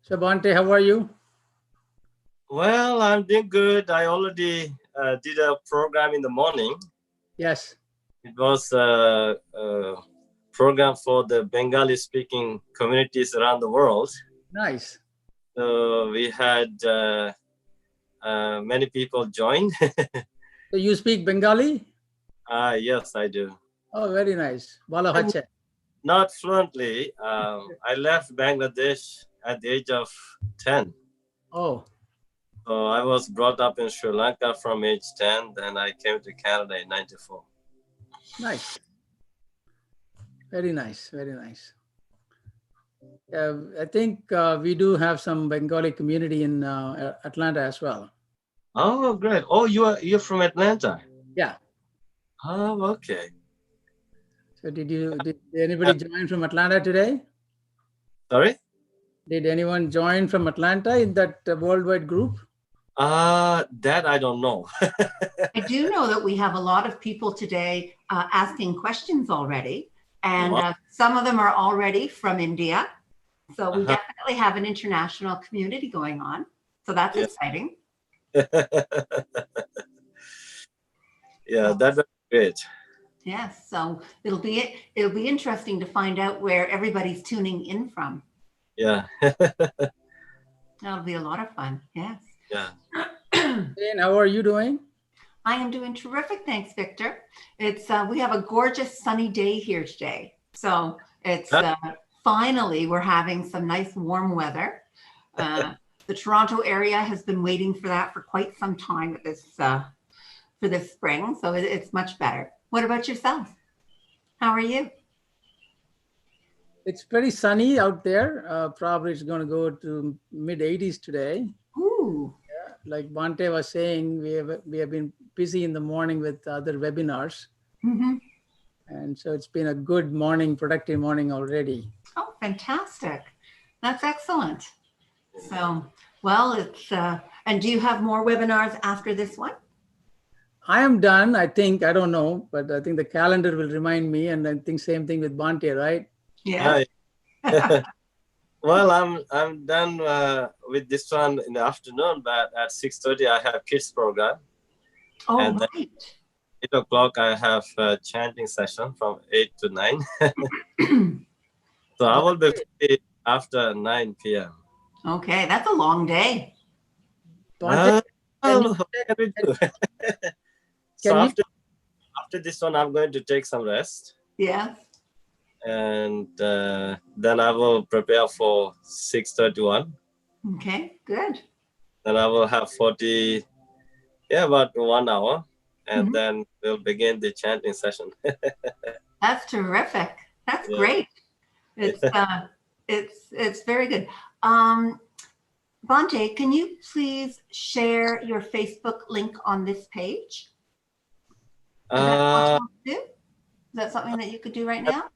So, Bhante, how are you? Well, I'm doing good. I already did a program in the morning. Yes. It was a program for the Bengali-speaking communities around the world. Nice. So we had many people join. So you speak Bengali? Yes, I do. Oh, very nice. Bala hache. Not fluently. I left Bangladesh at the age of 10. Oh, So I was brought up in Sri Lanka from age 10. Then I came to Canada in 94. nice. Very nice. Very nice. I think we do have some Bengali community in Atlanta as well. Oh, great. Oh, you're from Atlanta. Yeah. Oh, okay. So did anybody join from Atlanta today? Sorry? Did anyone join from Atlanta in that worldwide group? That I don't know. I do know that we have a lot of people today asking questions already, and some of them are already from India. So we definitely have an international community going on. So that's exciting. Yeah, that's great. Yes, so it'll be interesting to find out where everybody's tuning in from. Yeah. That'll be a lot of fun. Yes. Yeah. Jane, how are you doing? I am doing terrific. Thanks, Victor. It's we have a gorgeous sunny day here today. So it's finally we're having some nice warm weather. The Toronto area has been waiting for that for quite some time at this for this spring. So it's much better. What about yourself? How are you? It's pretty sunny out there. Probably it's going to go to mid 80s today. Ooh. Yeah, like Bhante was saying, we have been busy in the morning with other webinars. Mm-hmm. And so it's been a good morning, productive morning already. Oh, fantastic. That's excellent. So, well, it's, and do you have more webinars after this one? I am done, I think. I don't know, but I think the calendar will remind me. And I think same thing with Bhante, right? Yeah. Well, I'm done with this one in the afternoon, but at 6:30 I have kids program. Oh, and right. 8 o'clock I have a chanting session from 8 to 9. So I will be free after 9 p.m. Okay, that's a long day. Bhante, So after this one, I'm going to take some rest. Yeah. And then I will prepare for 6:31. Okay, good. Then I will have about 1 hour. And then we'll begin the chanting session. That's terrific. That's great. It's very good. Bhante, can you please share your Facebook link on this page? Is that possible to do? Is that something that you could do right now?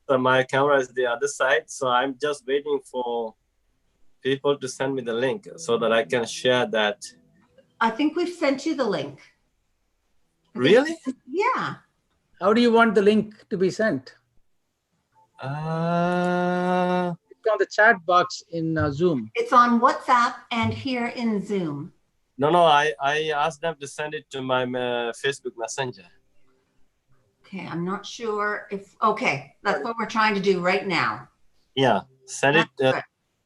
So my camera is the other side, so I'm just waiting for people to send me the link so that I can share that. I think we've sent you the link. Really? Yeah. How do you want the link to be sent? It's on the chat box in Zoom. It's on WhatsApp and here in Zoom. No, I asked them to send it to my Facebook Messenger. Okay, I'm not sure if, okay, that's what we're trying to do right now. Yeah, send it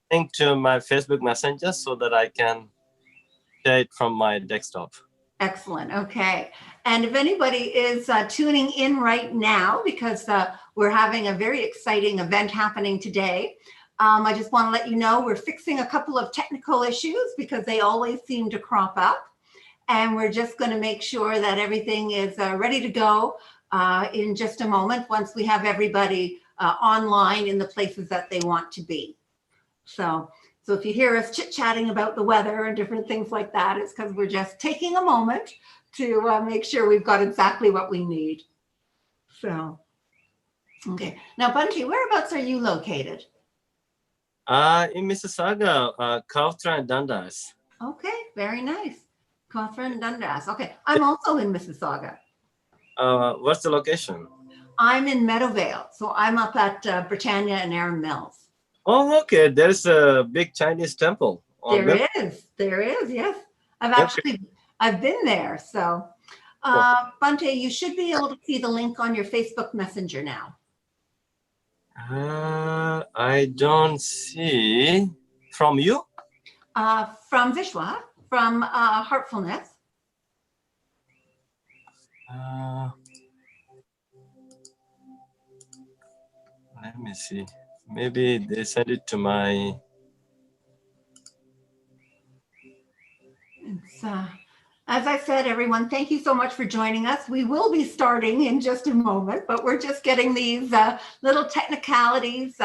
link to my Facebook Messenger so that I can share it from my desktop. Excellent. Okay. And if anybody is tuning in right now, because we're having a very exciting event happening today, I just want to let you know we're fixing a couple of technical issues because they always seem to crop up. And we're just going to make sure that everything is ready to go in just a moment once we have everybody online in the places that they want to be. So if you hear us chit-chatting about the weather and different things like that, it's because we're just taking a moment to make sure we've got exactly what we need. So, okay. Now, Bhante, whereabouts are you located? In Mississauga, Cawthra and Dundas. Okay, very nice. Cawthra and Dundas. Okay, I'm also in Mississauga. What's the location? I'm in Meadowvale, so I'm up at Britannia and Erin Mills. Oh, okay. There's a big Chinese temple. There is, yes. I've been there. So, Bhante, you should be able to see the link on your Facebook Messenger now. I don't see. From you? From Vishwa, from Heartfulness. Let me see. Maybe they sent it to my. It's, as I said, everyone, thank you so much for joining us. We will be starting in just a moment, but we're just getting these little technicalities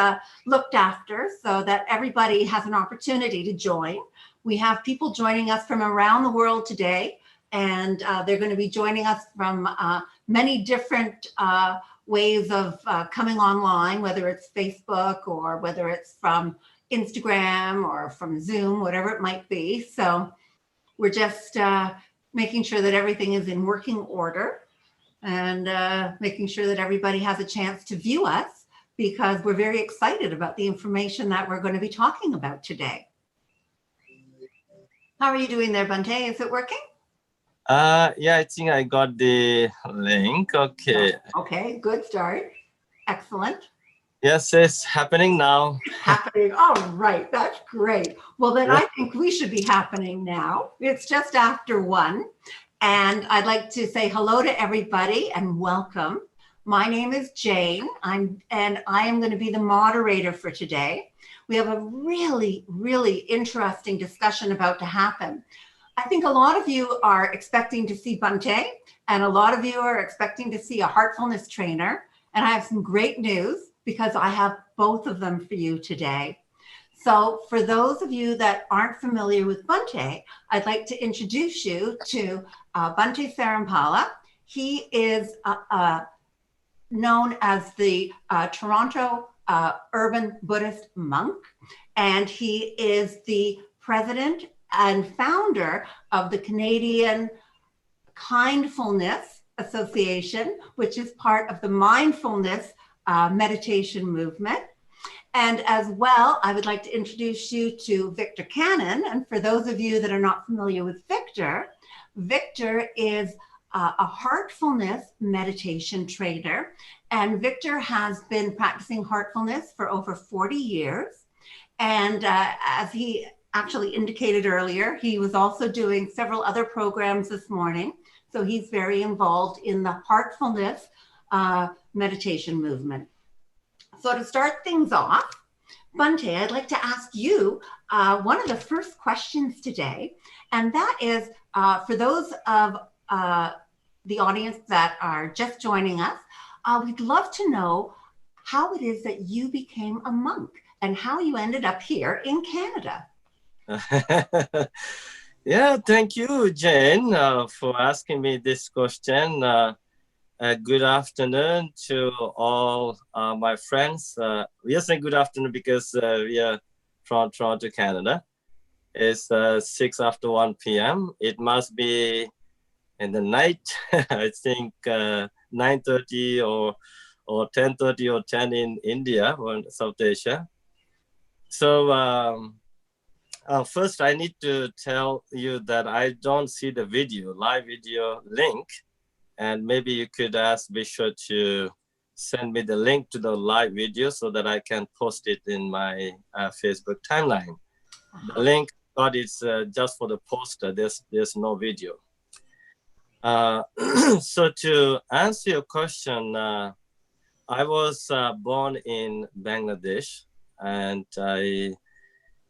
looked after so that everybody has an opportunity to join. We have people joining us from around the world today, and they're going to be joining us from many different ways of coming online, whether it's Facebook or whether it's from Instagram or from Zoom, whatever it might be. So we're just making sure that everything is in working order and making sure that everybody has a chance to view us, because we're very excited about the information that we're going to be talking about today. How are you doing there, Bhante? Is it working? Yeah, I think I got the link. Okay. Okay, good start. Excellent. Yes, it's happening now. Happening. All right, that's great. Well, then I think we should be happening now. It's just after 1. And I'd like to say hello to everybody and welcome. My name is Jane. I am going to be the moderator for today. We have a really, really interesting discussion about to happen. I think a lot of you are expecting to see Bhante, and a lot of you are expecting to see a heartfulness trainer. And I have some great news, because I have both of them for you today. So for those of you that aren't familiar with Bhante, I'd like to introduce you to Bhante Saranapala. He is known as the Toronto urban Buddhist monk, and he is the president and founder of the Canadian Kindfulness Association, which is part of the mindfulness meditation movement. And as well, I would like to introduce you to Victor Kannan. And for those of you that are not familiar with Victor, Victor is a heartfulness meditation trainer. And Victor has been practicing heartfulness for over 40 years. And as he actually indicated earlier, he was also doing several other programs this morning. So he's very involved in the heartfulness meditation movement. So to start things off, Bhante, I'd like to ask you one of the first questions today, and that is for those of the audience that are just joining us, we'd love to know how it is that you became a monk and how you ended up here in Canada. Yeah, thank you, Jane, for asking me this question. Good afternoon to all my friends. We are saying good afternoon because we are from Toronto, Canada. It's 6 after 1 p.m. It must be in the night. I think 9:30 or 10:30 or 10 in India or in South Asia. So first, I need to tell you that I don't see the live video link. And maybe you could ask Vishwa to send me the link to the live video so that I can post it in my Facebook timeline. The link got is just for the poster. There's no video. So to answer your question, I was born in Bangladesh, and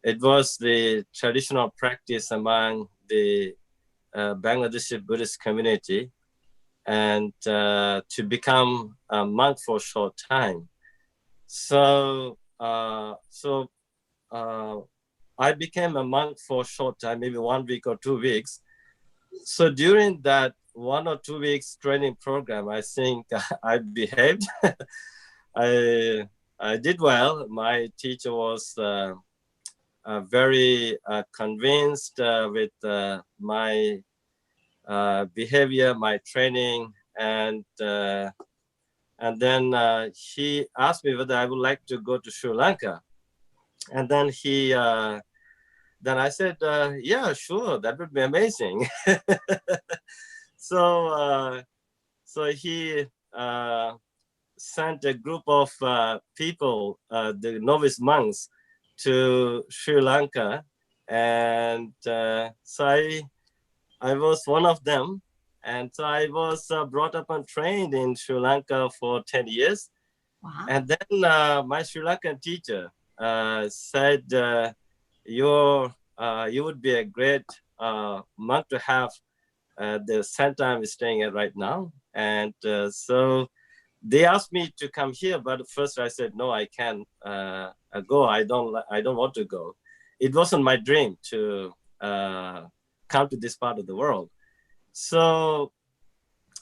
it was the traditional practice among the Bangladeshi Buddhist community, and to become a monk for a short time. So I became a monk for a short time, maybe 1 week or 2 weeks. So during that 1 or 2 weeks training program, I think I behaved. I did well. My teacher was very convinced with my behavior, my training, and then he asked me whether I would like to go to Sri Lanka. And then then I said, yeah, sure, that would be amazing. So, so he sent a group of people, the novice monks, to Sri Lanka, and so I was one of them, and so I was brought up and trained in Sri Lanka for 10 years. Wow. And then my Sri Lankan teacher said, you would be a great monk to have the center I'm staying at right now. And so they asked me to come here, but first I said, no, I can't go. I don't want to go. It wasn't my dream to come to this part of the world. So,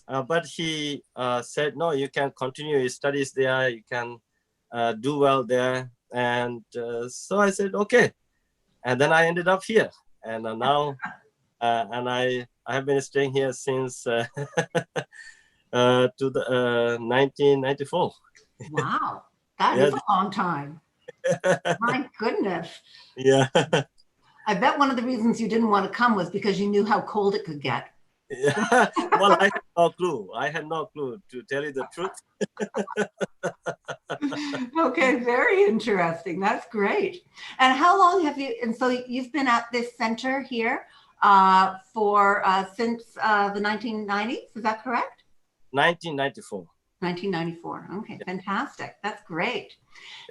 but he said, no, you can continue your studies there. You can do well there. And so I said, okay. And then I ended up here. And now, and I have been staying here since 1994. Wow. That Yeah. is a long time. My goodness. Yeah. I bet one of the reasons you didn't want to come was because you knew how cold it could get. Yeah. Well, I had no clue. I had no clue, to tell you the truth. Okay, very interesting. That's great. And how long have you, and so you've been at this center here for since the 1990s, is that correct? 1994. 1994. Okay, fantastic. That's great.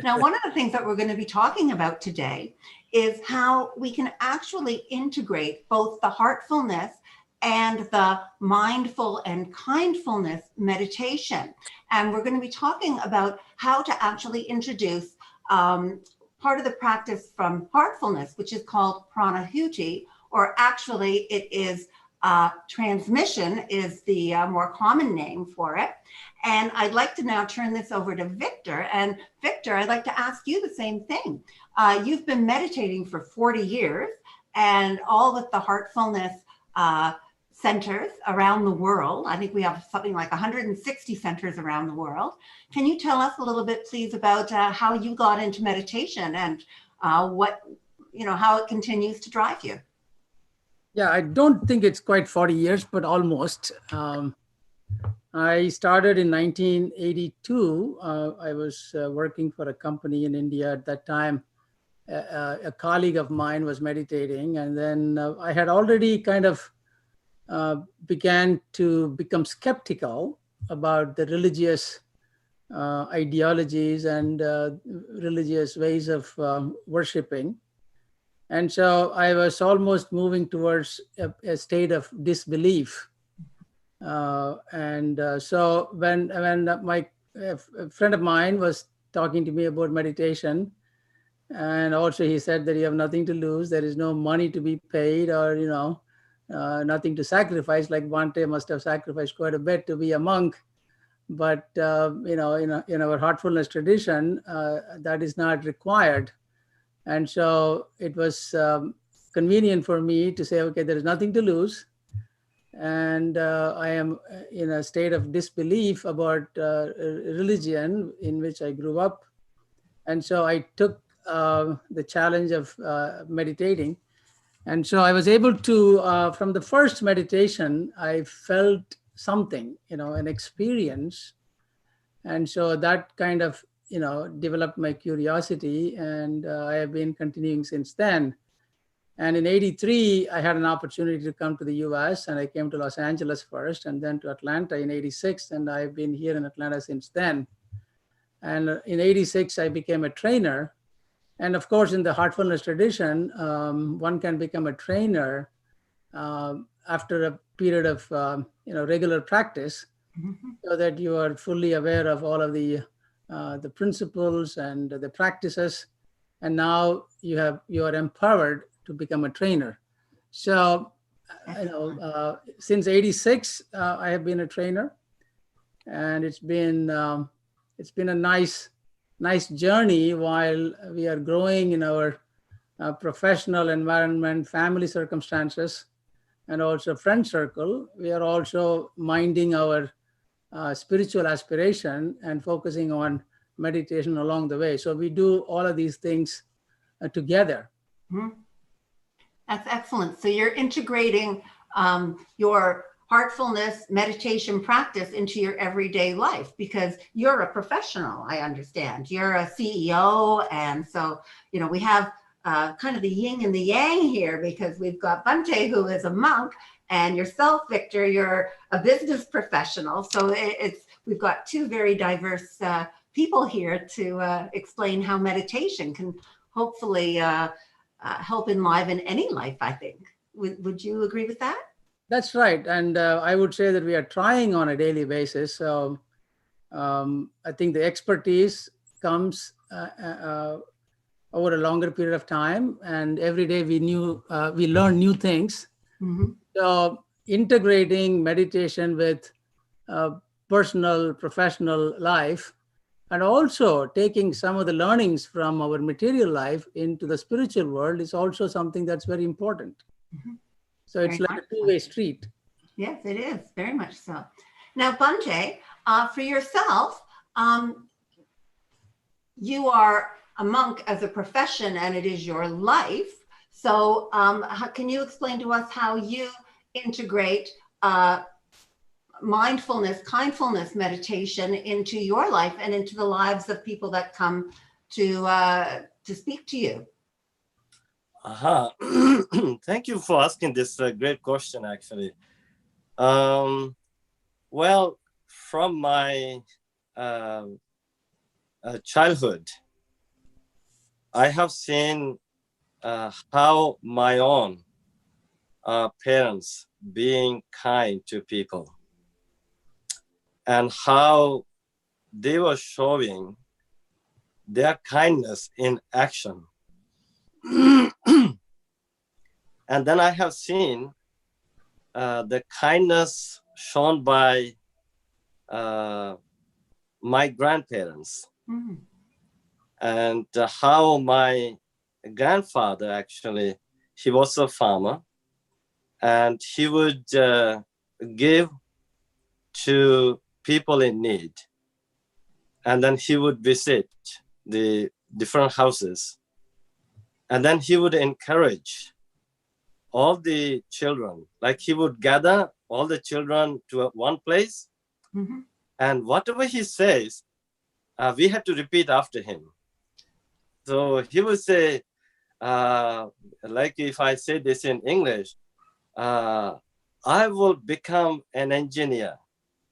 Now, one of the things that we're going to be talking about today is how we can actually integrate both the heartfulness and the mindful and kindfulness meditation. And we're going to be talking about how to actually introduce part of the practice from heartfulness, which is called Pranahuti, or actually it is transmission is the more common name for it. And I'd like to now turn this over to Victor. And Victor, I'd like to ask you the same thing. You've been meditating for 40 years and all with the heartfulness centers around the world. I think we have something like 160 centers around the world. Can you tell us a little bit, please, about how you got into meditation and what, how it continues to drive you? Yeah, I don't think it's quite 40 years, but almost. I started in 1982. I was working for a company in India at that time. A colleague of mine was meditating, and then I had already kind of began to become skeptical about the religious ideologies and religious ways of worshiping. And so I was almost moving towards a state of disbelief. So when a friend of mine was talking to me about meditation, and also he said that you have nothing to lose, there is no money to be paid, or nothing to sacrifice. Like Bhante must have sacrificed quite a bit to be a monk, but in our heartfulness tradition, that is not required. And so it was convenient for me to say, okay, there is nothing to lose. And I am in a state of disbelief about religion in which I grew up. And so I took the challenge of meditating. And so I was able to, from the first meditation, I felt something, an experience. And so that kind of, developed my curiosity, and I have been continuing since then. And in 83, I had an opportunity to come to the US, and I came to Los Angeles first and then to Atlanta in 86. And I've been here in Atlanta since then. And in 86, I became a trainer. And of course, in the heartfulness tradition, one can become a trainer after a period of regular practice, so that you are fully aware of all of the principles and the practices. And now you are empowered to become a trainer. So, since 86, I have been a trainer, and it's been a nice journey while we are growing in our professional environment, family circumstances, and also friend circle. We are also minding our spiritual aspiration and focusing on meditation along the way. So we do all of these things together. Mhm. That's excellent. So you're integrating your heartfulness meditation practice into your everyday life because you're a professional, I understand. You're a CEO. And so, you know, we have kind of the yin and the yang here because we've got Bhante, who is a monk, and yourself, Victor, you're a business professional. So we've got two very diverse people here to explain how meditation can hopefully help enliven any life, I think. Would you agree with that? That's right. And I would say that we are trying on a daily basis. So I think the expertise comes over a longer period of time. And every day we learn new things. Mm-hmm. So integrating meditation with personal, professional life, and also taking some of the learnings from our material life into the spiritual world is also something that's very important. Mm-hmm. So it's Very like much a two-way street. Yes, it is. Very much so. Now, Bhante, for yourself, you are a monk as a profession and it is your life. So can you explain to us how you integrate mindfulness, kindfulness meditation into your life and into the lives of people that come to speak to you? Thank you for asking this great question, actually. Well, from my childhood, I have seen how my own parents being kind to people and how they were showing their kindness in action. And then I have seen the kindness shown by my grandparents, Mm-hmm. and how my grandfather, actually, he was a farmer, and he would give to people in need. And then he would visit the different houses. And then he would encourage all the children, like he would gather all the children to one place. Mm-hmm. And whatever he says, we had to repeat after him. So he would say, like if I say this in English, I will become an engineer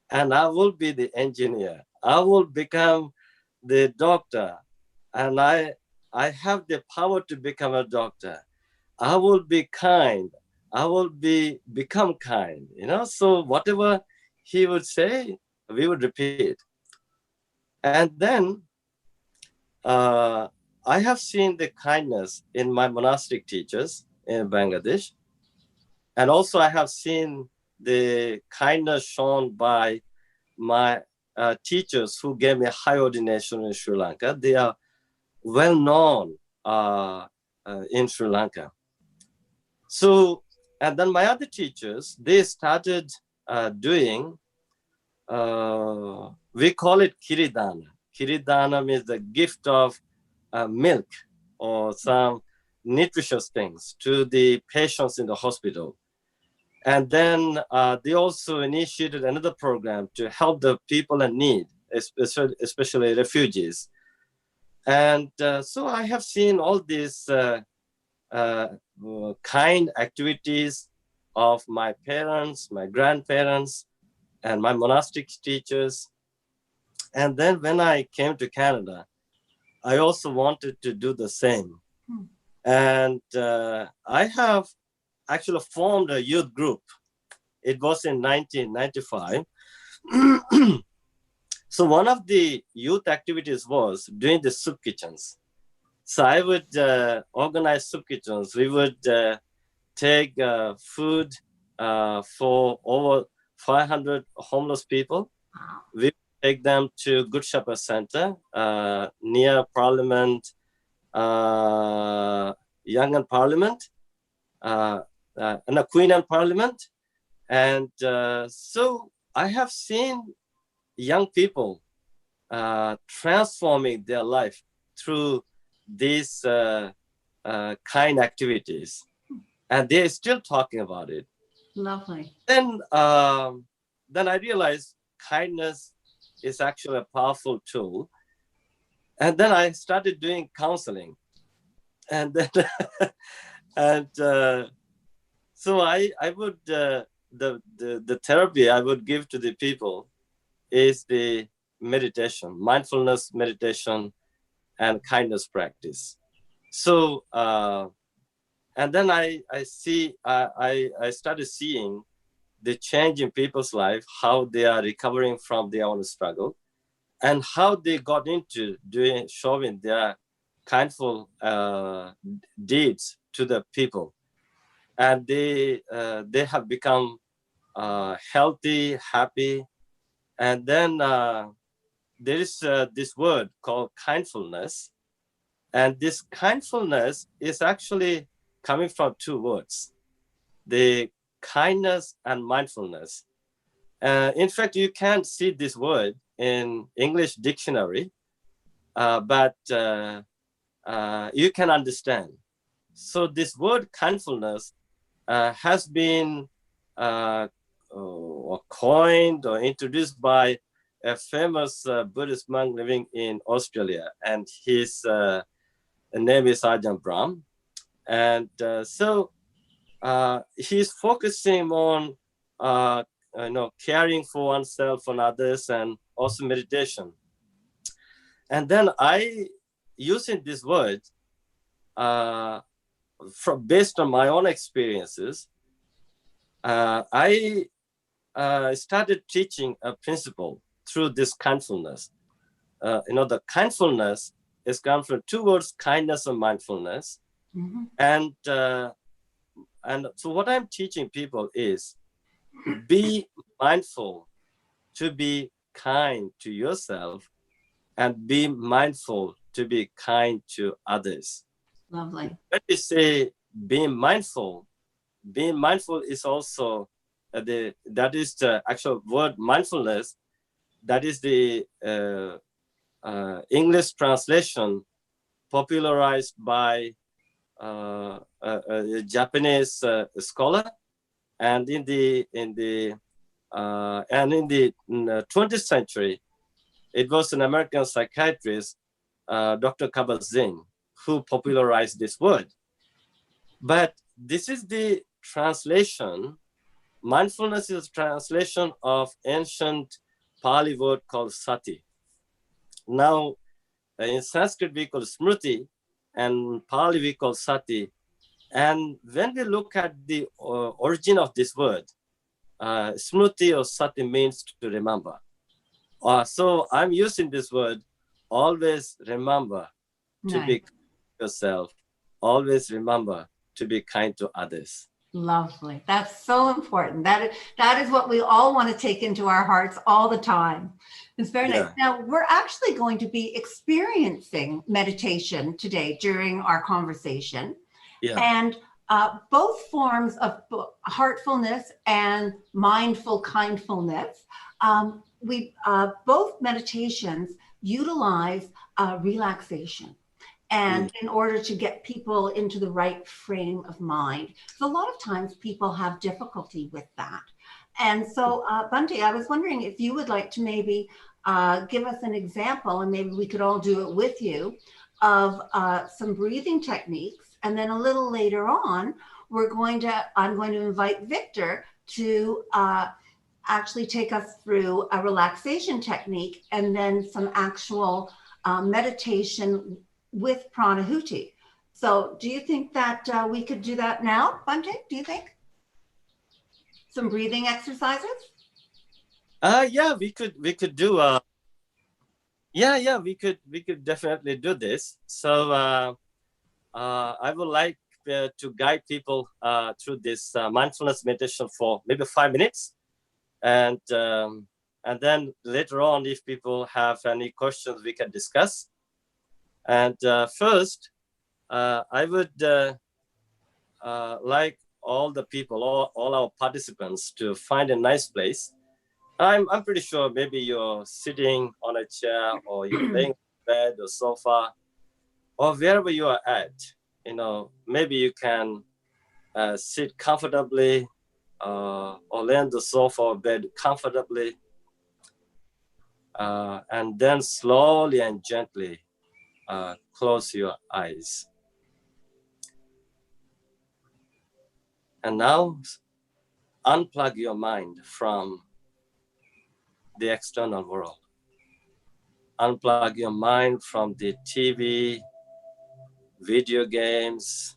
and I will be the engineer. I will become the doctor and I have the power to become a doctor. I will be kind. I will become kind, you know. So whatever he would say, we would repeat. And then I have seen the kindness in my monastic teachers in Bangladesh. And also I have seen the kindness shown by my teachers who gave me high ordination in Sri Lanka. They are well known in Sri Lanka. So, and then my other teachers, they started doing, we call it Kiridana. Kiridana means the gift of milk or some nutritious things to the patients in the hospital. And then they also initiated another program to help the people in need, especially refugees. And so I have seen all these kind activities of my parents, my grandparents, and my monastic teachers. And then when I came to Canada, I also wanted to do the same. And I have actually formed a youth group. It was in 1995. So one of the youth activities was doing the soup kitchens. So I would organize soup kitchens. We would take food for over 500 homeless people. We would take them to Good Shepherd Center near Parliament, Young and Parliament, and Queen and Parliament. And so I have seen young people transforming their life through these kind activities, and they're still talking about it. Lovely. Then I realized kindness is actually a powerful tool. And then I started doing counseling. And then and so I would the therapy I would give to the people is the meditation, mindfulness meditation, and kindness practice. So and then I started seeing the change in people's life, how they are recovering from their own struggle, and how they got into showing their kindful deeds to the people, and they have become healthy, happy. And then there is this word called kindfulness, and this kindfulness is actually coming from two words: the kindness and mindfulness. In fact, you can't see this word in English dictionary, but you can understand. So this word kindfulness has been coined or introduced by a famous Buddhist monk living in Australia, and his name is Ajahn Brahm. And so he's focusing on caring for oneself and others, and also meditation. And then I, using this word based on my own experiences, I started teaching a principle through this kindfulness. The kindfulness is come from two words: kindness and mindfulness. Mm-hmm. And so what I'm teaching people is be mindful to be kind to yourself, and be mindful to be kind to others. Lovely. When we say being mindful is also that is the actual word mindfulness. That is the English translation popularized by a Japanese scholar, and in the 20th century, it was an American psychiatrist, Dr. Kabat-Zinn, who popularized this word. But this is the translation. Mindfulness is a translation of ancient Pali word called sati. Now, in Sanskrit we call smriti, and Pali we call sati. And when we look at the origin of this word, smriti or sati means to remember. So I'm using this word: always remember to be kind to yourself. Always remember to be kind to others. Lovely. That's so important. That is what we all want to take into our hearts all the time. It's very nice. Now, we're actually going to be experiencing meditation today during our conversation. Yeah. And both forms of heartfulness and mindful kindfulness, both meditations utilize relaxation. And in order to get people into the right frame of mind. So a lot of times people have difficulty with that. And so, Bhante, I was wondering if you would like to maybe give us an example, and maybe we could all do it with you, of some breathing techniques. And then a little later on, I'm going to invite Victor to actually take us through a relaxation technique, and then some actual meditation with Pranahuti. So do you think that we could do that now, Bhante? Do you think? Some breathing exercises? Yeah, we could do we could definitely do this. So I would like to guide people through this mindfulness meditation for maybe 5 minutes. And then later on, if people have any questions, we can discuss. And first, I would like all the people, all our participants, to find a nice place. I'm pretty sure maybe you're sitting on a chair, or you're laying in bed or sofa, or wherever you are at maybe you can sit comfortably or lay on the sofa or bed comfortably, and then slowly and gently close your eyes. And now unplug your mind from the external world. Unplug your mind from the TV, video games,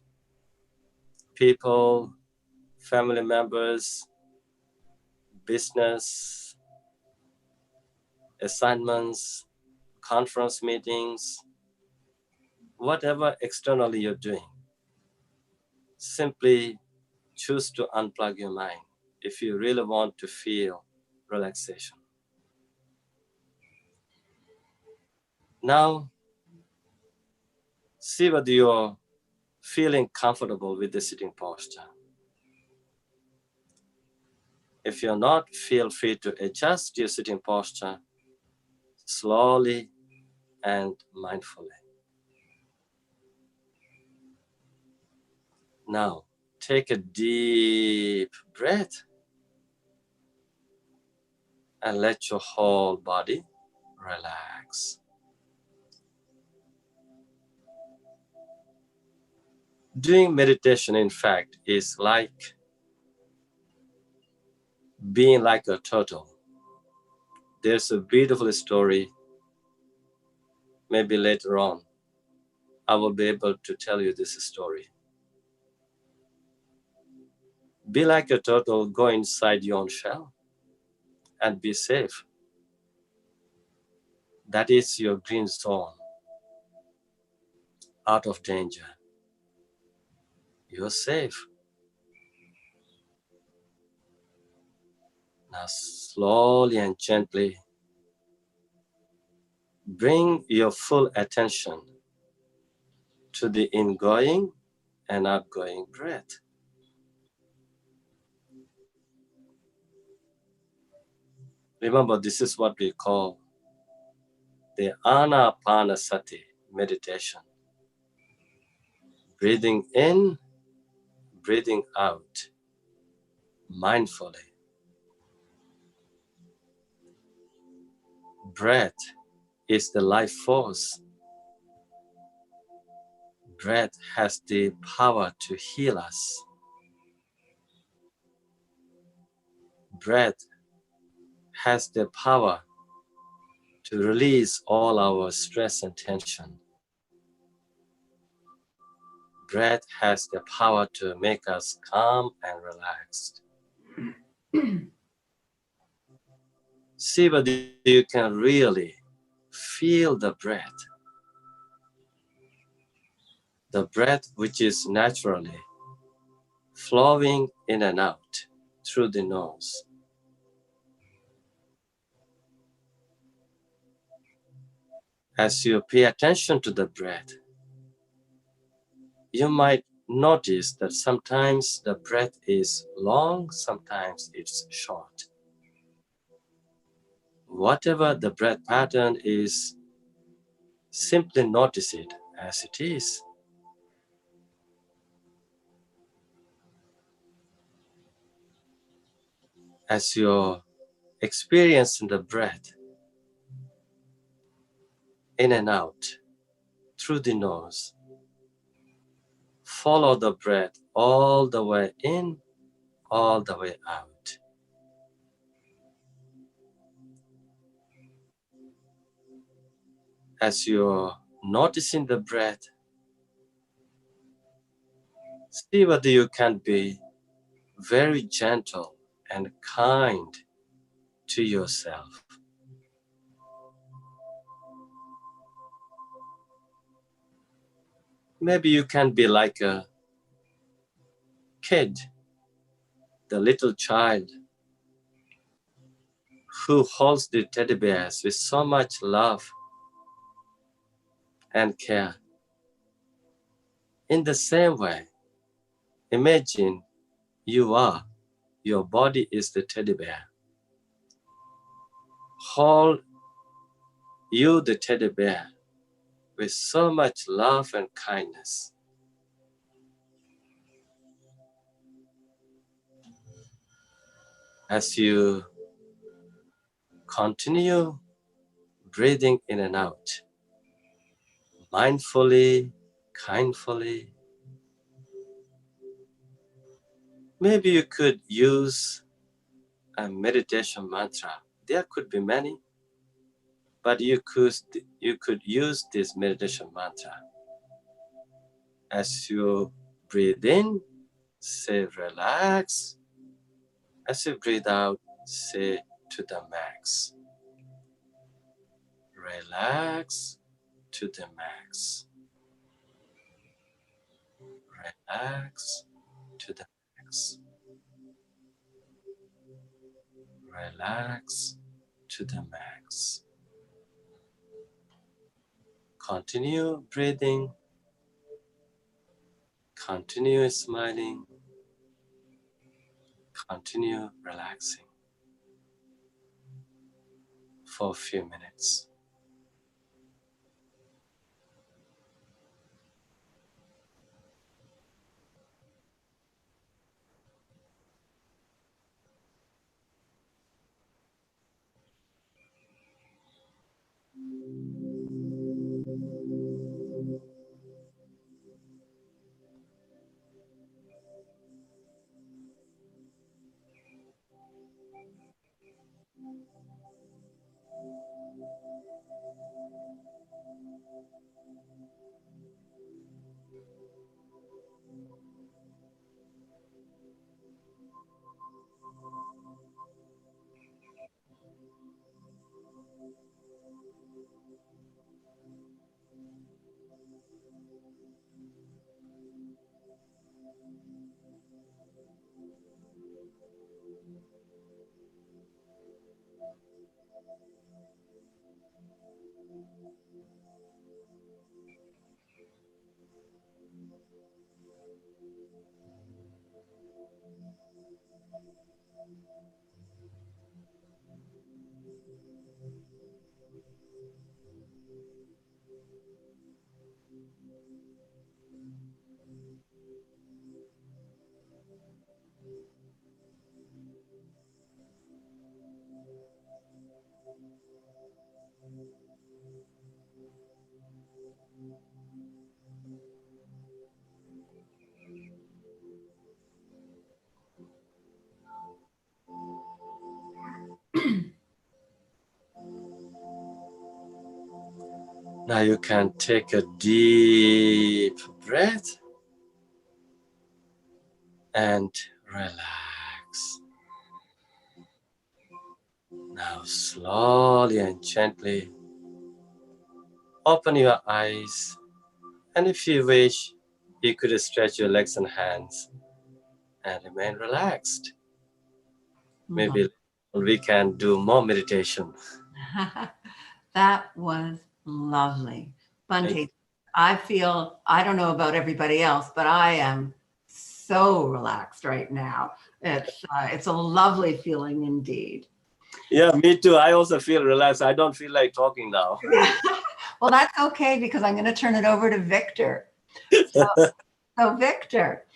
people, family members, business, assignments, conference meetings, whatever externally you're doing. Simply choose to unplug your mind if you really want to feel relaxation. Now, see whether you're feeling comfortable with the sitting posture. If you're not, feel free to adjust your sitting posture slowly and mindfully. Now, take a deep breath and let your whole body relax. Doing meditation, in fact, is like being like a turtle. There's a beautiful story. Maybe later on, I will be able to tell you this story. Be like a turtle, go inside your own shell and be safe. That is your green zone, out of danger. You're safe. Now slowly and gently bring your full attention to the ingoing and outgoing breath. Remember, this is what we call the Anapanasati meditation. Breathing in, breathing out, mindfully. Breath is the life force. Breath has the power to heal us. Breath has the power to release all our stress and tension. Breath has the power to make us calm and relaxed. See whether you can really feel the breath. The breath which is naturally flowing in and out through the nose. As you pay attention to the breath, you might notice that sometimes the breath is long, sometimes it's short. Whatever the breath pattern is, simply notice it as it is. As you're experiencing the breath in and out through the nose, follow the breath all the way in, all the way out. As you're noticing the breath, see whether you can be very gentle and kind to yourself. Maybe you can be like a kid, the little child who holds the teddy bears with so much love and care. In the same way, imagine your body is the teddy bear. Hold you, the teddy bear, with so much love and kindness. as you continue breathing in and out, mindfully, kindfully. Maybe you could use a meditation mantra. There could be many, but you could use this meditation mantra. As you breathe in, say relax. As you breathe out, say to the max. Relax to the max. Relax to the max. Relax to the max. Continue breathing. Continue smiling. Continue relaxing for a few minutes. Now you can take a deep breath and relax. Now slowly and gently open your eyes, and if you wish, you could stretch your legs and hands and remain relaxed. Maybe we can do more meditation. That was lovely. Bhante, I feel, I don't know about everybody else, but I am so relaxed right now. It's a lovely feeling indeed. Yeah, me too. I also feel relaxed. I don't feel like talking now. Well, that's okay because I'm going to turn it over to Victor. So Victor,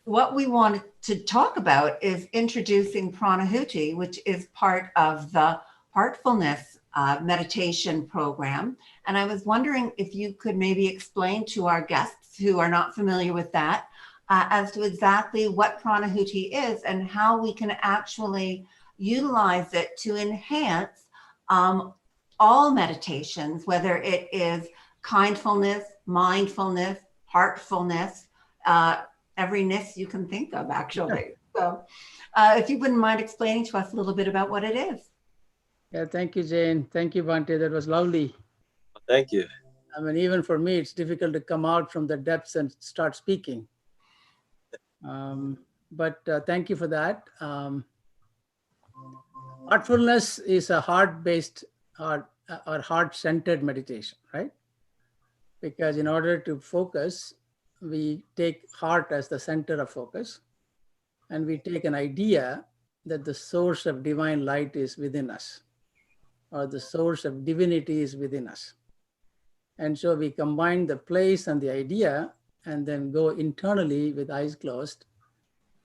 what we wanted to talk about is introducing Pranahuti, which is part of the Heartfulness meditation program. And I was wondering if you could maybe explain to our guests who are not familiar with that as to exactly what Pranahuti is and how we can actually utilize it to enhance all meditations, whether it is kindfulness, mindfulness, heartfulness, every ness you can think of, actually. So if you wouldn't mind explaining to us a little bit about what it is. Yeah, thank you, Jane. Thank you, Bhante. That was lovely. Thank you. I mean, even for me, it's difficult to come out from the depths and start speaking. But thank you for that. Heartfulness is a heart-based or heart-centered meditation, right? Because in order to focus, we take heart as the center of focus, and we take an idea that the source of divine light is within us, or the source of divinity is within us. And so we combine the place and the idea and then go internally with eyes closed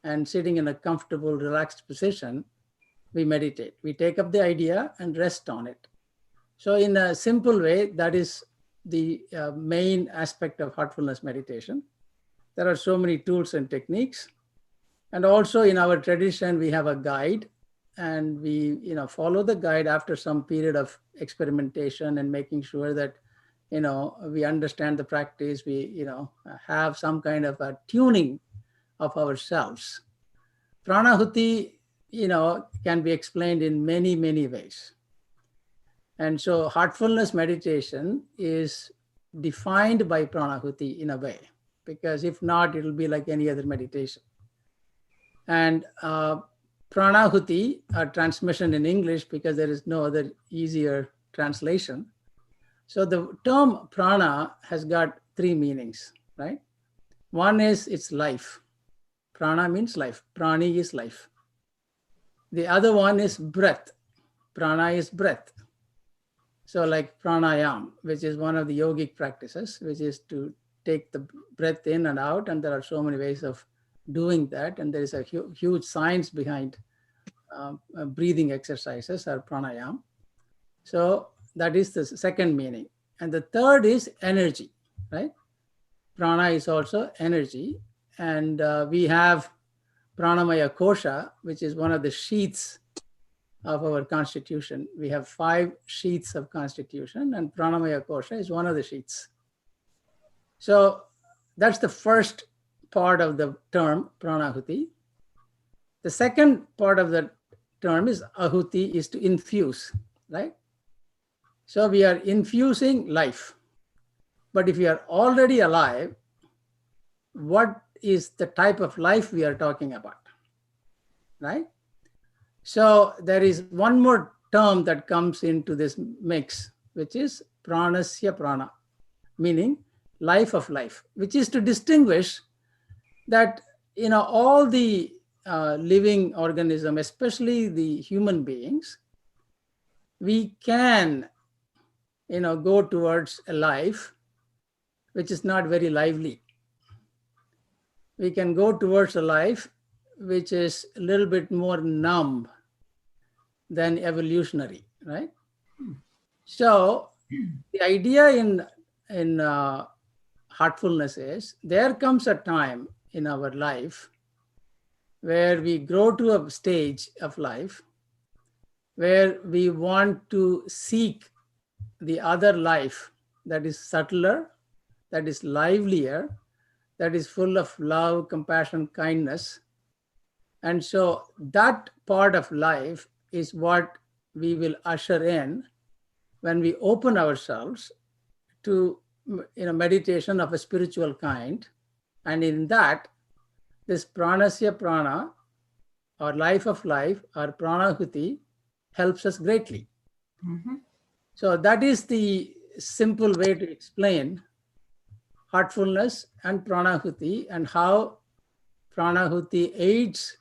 and sitting in a comfortable, relaxed position, we meditate. We take up the idea and rest on it. So in a simple way, that is the main aspect of heartfulness meditation. There are so many tools and techniques. And also in our tradition, we have a guide, and we follow the guide after some period of experimentation and making sure that we understand the practice. We have some kind of a tuning of ourselves. Pranahuti can be explained in many, many ways. And so heartfulness meditation is defined by Pranahuti in a way, because if not, it'll be like any other meditation. And Pranahuti, a transmission in English, because there is no other easier translation. So the term prana has got three meanings, right? One is it's life. Prana means life. Prani is life. The other one is breath. Prana is breath. So like pranayam, which is one of the yogic practices, which is to take the breath in and out. And there are so many ways of doing that. And there is a huge science behind breathing exercises or pranayam. So that is the second meaning. And the third is energy, right? Prana is also energy. And we have Pranamaya Kosha, which is one of the sheaths of our constitution. We have 5 sheaths of constitution, and Pranamaya Kosha is one of the sheaths. So that's the first part of the term Pranahuti. The second part of the term is Ahuti, is to infuse, right? So we are infusing life. But if we are already alive, what is the type of life we are talking about, right? So there is one more term that comes into this mix, which is pranasya prana, meaning life of life, which is to distinguish that all the living organism, especially the human beings, we can go towards a life which is not very lively. We can go towards a life which is a little bit more numb than evolutionary, right? So the idea in heartfulness is there comes a time in our life where we grow to a stage of life where we want to seek the other life that is subtler, that is livelier, that is full of love, compassion, kindness. And so that part of life is what we will usher in when we open ourselves to meditation of a spiritual kind. And in that, this pranasya prana, or life of life, or pranahuti, helps us greatly. Mm-hmm. So that is the simple way to explain heartfulness and pranahuti, and how pranahuti aids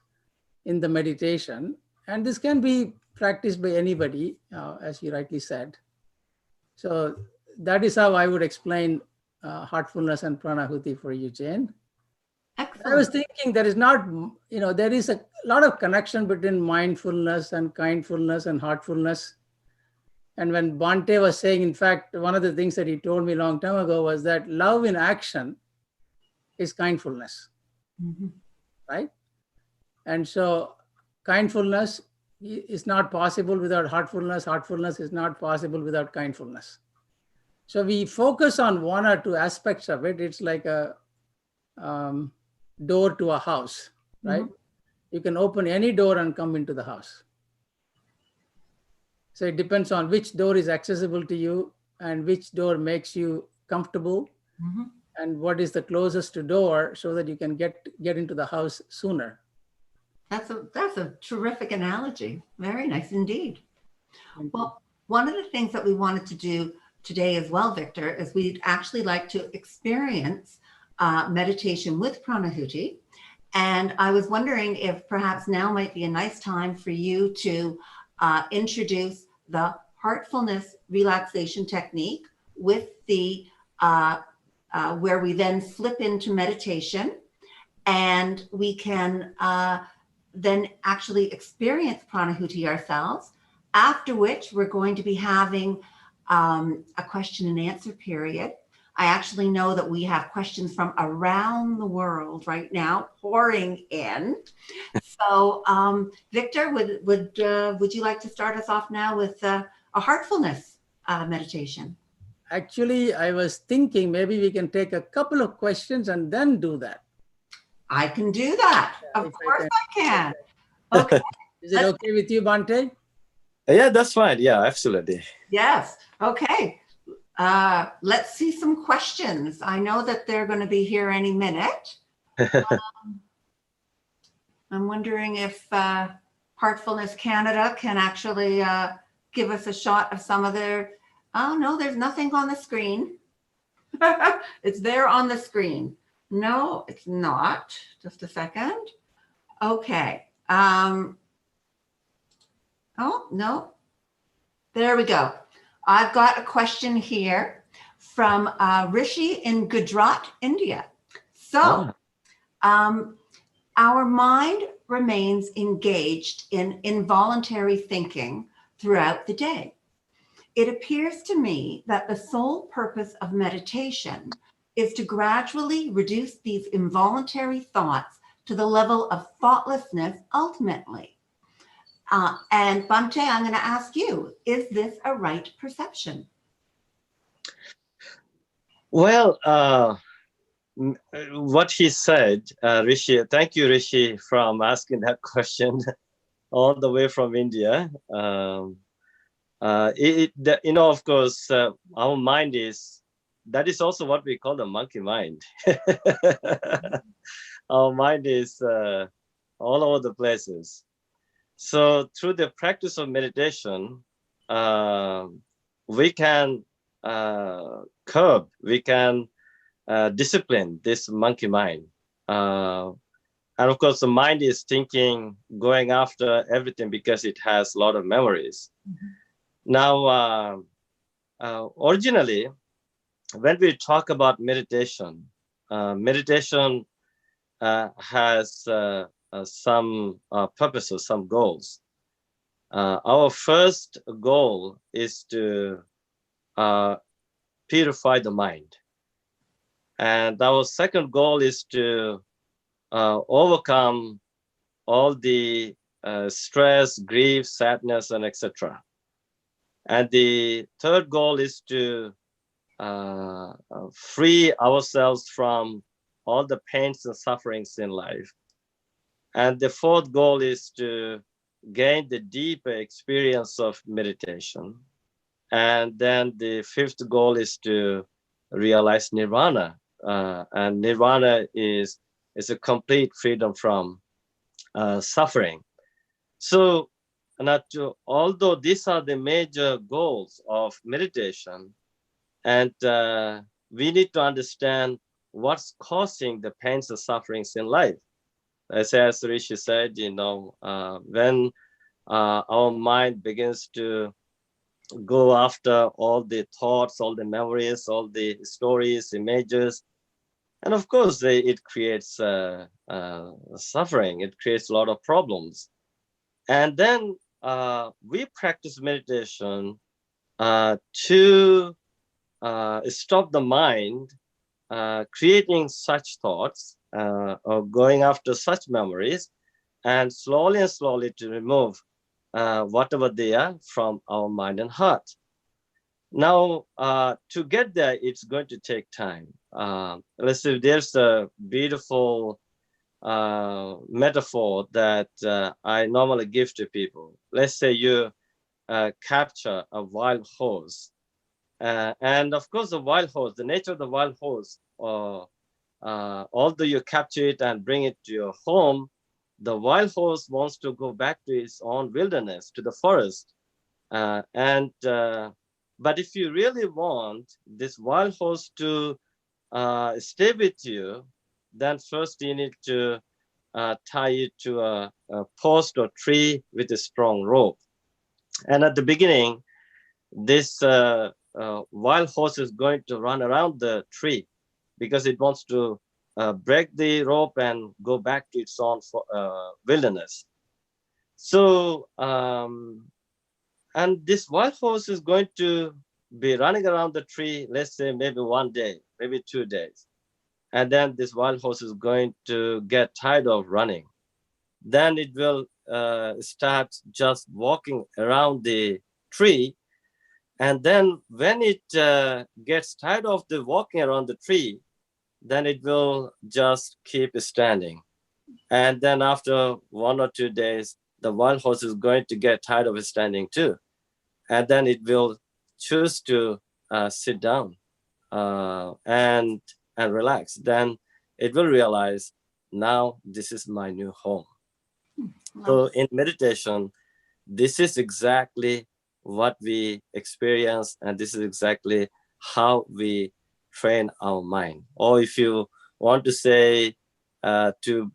in the meditation. And this can be practiced by anybody, as you rightly said. So that is how I would explain heartfulness and pranahuti for you, Jane. Excellent. I was thinking there is not, there is a lot of connection between mindfulness and kindfulness and heartfulness. And when Bhante was saying, in fact, one of the things that he told me a long time ago was that love in action is kindfulness, mm-hmm. right? And so kindfulness is not possible without heartfulness. Heartfulness is not possible without kindfulness. So we focus on one or two aspects of it. It's like a door to a house, right? Mm-hmm. You can open any door and come into the house. So it depends on which door is accessible to you and which door makes you comfortable, mm-hmm. and what is the closest door so that you can get into the house sooner. That's a terrific analogy. Very nice indeed. Well, one of the things that we wanted to do today as well, Victor, is we'd actually like to experience meditation with Pranahuti. And I was wondering if perhaps now might be a nice time for you to introduce the heartfulness relaxation technique with the where we then slip into meditation. and we can then actually experience Pranahuti ourselves, after which we're going to be having a question and answer period. I actually know that we have questions from around the world right now pouring in. So, Victor, would you like to start us off now with a heartfulness meditation? Actually, I was thinking maybe we can take a couple of questions and then do that. I can do that. Of If course can. I can. Okay. Is it okay with you, Bhante? Yeah, that's fine. Yeah, absolutely. Yes. Okay. Let's see some questions. I know that they're going to be here any minute. I'm wondering if Heartfulness Canada can actually give us a shot of some of their. Oh, no, there's nothing on the screen. It's there on the screen. No, it's not. Just a second. Okay. Oh, no. There we go. I've got a question here from Rishi in Gujarat, India. So, our mind remains engaged in involuntary thinking throughout the day. It appears to me that the sole purpose of meditation is to gradually reduce these involuntary thoughts to the level of thoughtlessness ultimately. And Bhante, I'm going to ask you, is this a right perception? Well, what he said, Rishi, thank you, Rishi, from asking that question all the way from India. Of course, our mind that is also what we call the monkey mind. Our mind is all over the places. So through the practice of meditation, we can curb, we can discipline this monkey mind. And of course, the mind is thinking, going after everything because it has a lot of memories. Mm-hmm. Now, originally, when we talk about meditation, meditation has some purposes, some goals. Our first goal is to purify the mind. And our second goal is to overcome all the stress, grief, sadness, and etc. And the third goal is to free ourselves from all the pains and sufferings in life. And the fourth goal is to gain the deeper experience of meditation. And then the fifth goal is to realize nirvana. And nirvana is a complete freedom from suffering. So, although these are the major goals of meditation, and we need to understand what's causing the pains and sufferings in life. As Rishi said, when our mind begins to go after all the thoughts, all the memories, all the stories, images, and of course, it creates suffering. It creates a lot of problems. And then we practice meditation to stop the mind creating such thoughts or going after such memories, and slowly to remove whatever they are from our mind and heart. Now, to get there, it's going to take time. Let's say there's a beautiful metaphor that I normally give to people. Let's say you capture a wild horse. And of course, the wild horse, the nature of the wild horse, although you capture it and bring it to your home, the wild horse wants to go back to its own wilderness, to the forest. But if you really want this wild horse to stay with you, then first you need to tie it to a post or tree with a strong rope. And at the beginning, this wild horse is going to run around the tree because it wants to break the rope and go back to its own wilderness. So, and this wild horse is going to be running around the tree, let's say maybe 1 day, maybe 2 days. And then this wild horse is going to get tired of running. Then it will start just walking around the tree. And then when it gets tired of the walking around the tree, then it will just keep standing. And then after 1 or 2 days, the wild horse is going to get tired of standing too. And then it will choose to sit down and relax. Then it will realize, now this is my new home. So in meditation, this is exactly what we experience, and this is exactly how we train our mind. Or if you want to say to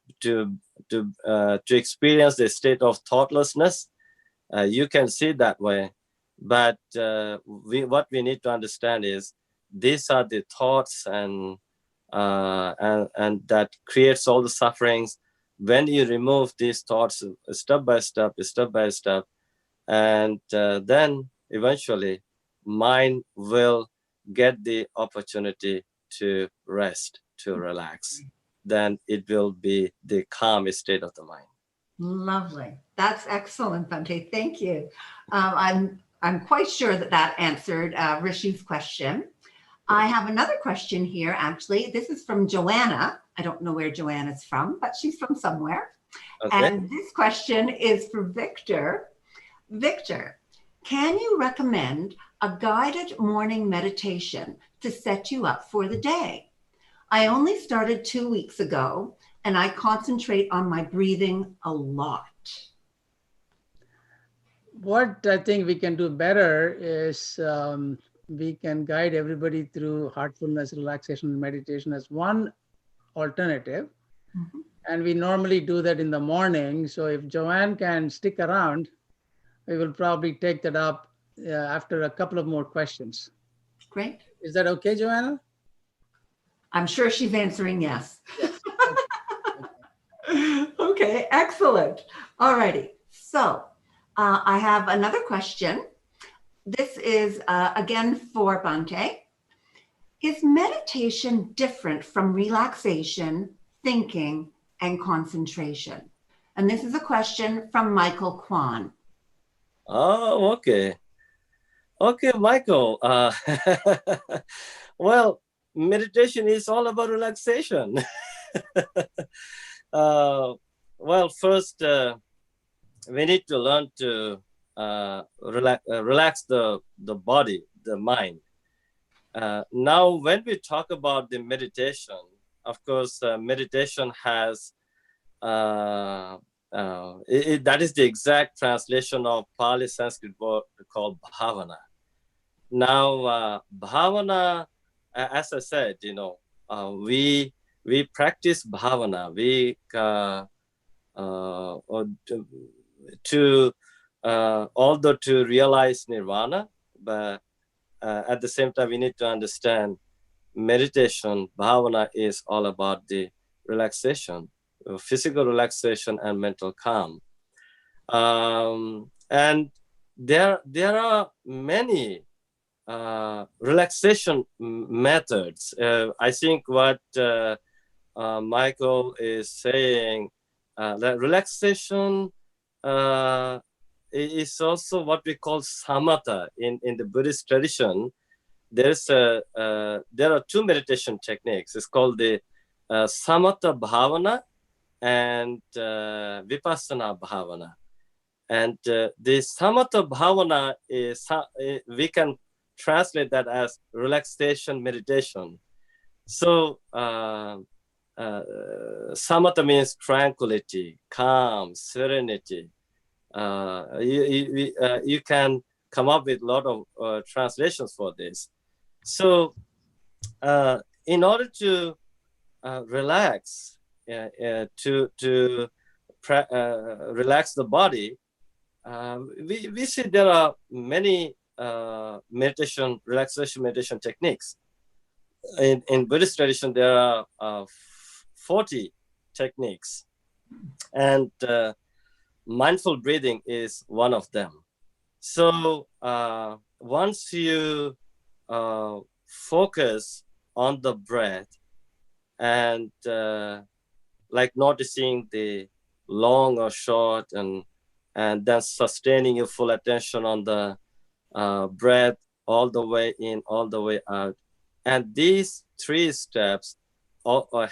experience the state of thoughtlessness, you can see it that way. But what we need to understand is these are the thoughts and that creates all the sufferings. When you remove these thoughts step by step, and then eventually mind will get the opportunity to rest, to relax. Then it will be the calm state of the mind. Lovely. That's excellent, Bhante. Thank you. I'm quite sure that answered Rishi's question. I have another question here, actually. This is from Joanna. I don't know where Joanna's from, but she's from somewhere. Okay. And this question is for Victor. Victor, can you recommend a guided morning meditation to set you up for the day? I only started 2 weeks ago, and I concentrate on my breathing a lot. What I think we can do better is we can guide everybody through heartfulness, relaxation, and meditation as one alternative. Mm-hmm. And we normally do that in the morning. So if Joanne can stick around, we will probably take that up after a couple of more questions. Great. Is that okay, Joanna? I'm sure she's answering yes. Yes. Okay, excellent. All righty. So I have another question. This is again for Bhante. Is meditation different from relaxation, thinking, and concentration? And this is a question from Michael Kwan. Oh, okay. Okay, Michael. Well, meditation is all about relaxation. Well, first, we need to learn to relax the body, the mind. Now, when we talk about the meditation, of course, meditation has that is the exact translation of Pali Sanskrit word called bhavana. Now, bhavana, as I said, we practice bhavana. We although to realize nirvana, but at the same time we need to understand meditation, bhavana is all about the relaxation, physical relaxation and mental calm. And there are many relaxation methods. I think what Michael is saying, that relaxation is also what we call samatha in the Buddhist tradition. There are two meditation techniques. It's called the samatha bhavana and vipassana bhavana. And the samatha bhavana is, we can translate that as relaxation meditation. So samatha means tranquility, calm, serenity. You can come up with a lot of translations for this. So in order to relax, to relax the body, we see there are many relaxation meditation techniques. In Buddhist tradition, there are 40 techniques, and mindful breathing is one of them. So once you focus on the breath and like noticing the long or short, and then sustaining your full attention on the breath all the way in, all the way out. And these 3 steps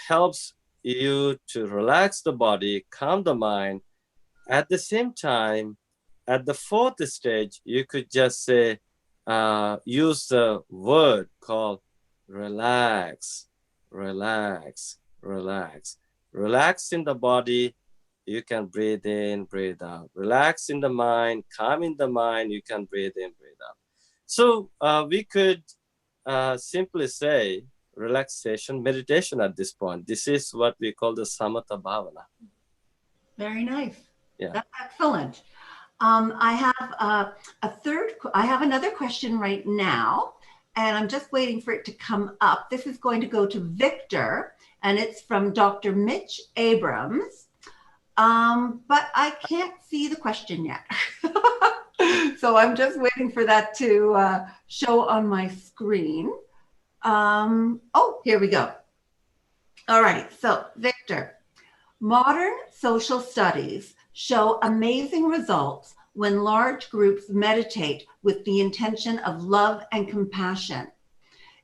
helps you to relax the body, calm the mind. At the same time, at the 4th stage, you could just say, use the word called relax, relax, relax. Relax in the body, you can breathe in, breathe out. Relax in the mind, calm in the mind, you can breathe in, breathe out. So we could simply say relaxation meditation at this point. This is what we call the samatha bhavana. Very nice. Yeah. That's excellent. I have another question right now, and I'm just waiting for it to come up. This is going to go to Victor, and it's from Dr. Mitch Abrams. But I can't see the question yet. So I'm just waiting for that to show on my screen. Oh, here we go. All right, so Victor, modern social studies show amazing results when large groups meditate with the intention of love and compassion.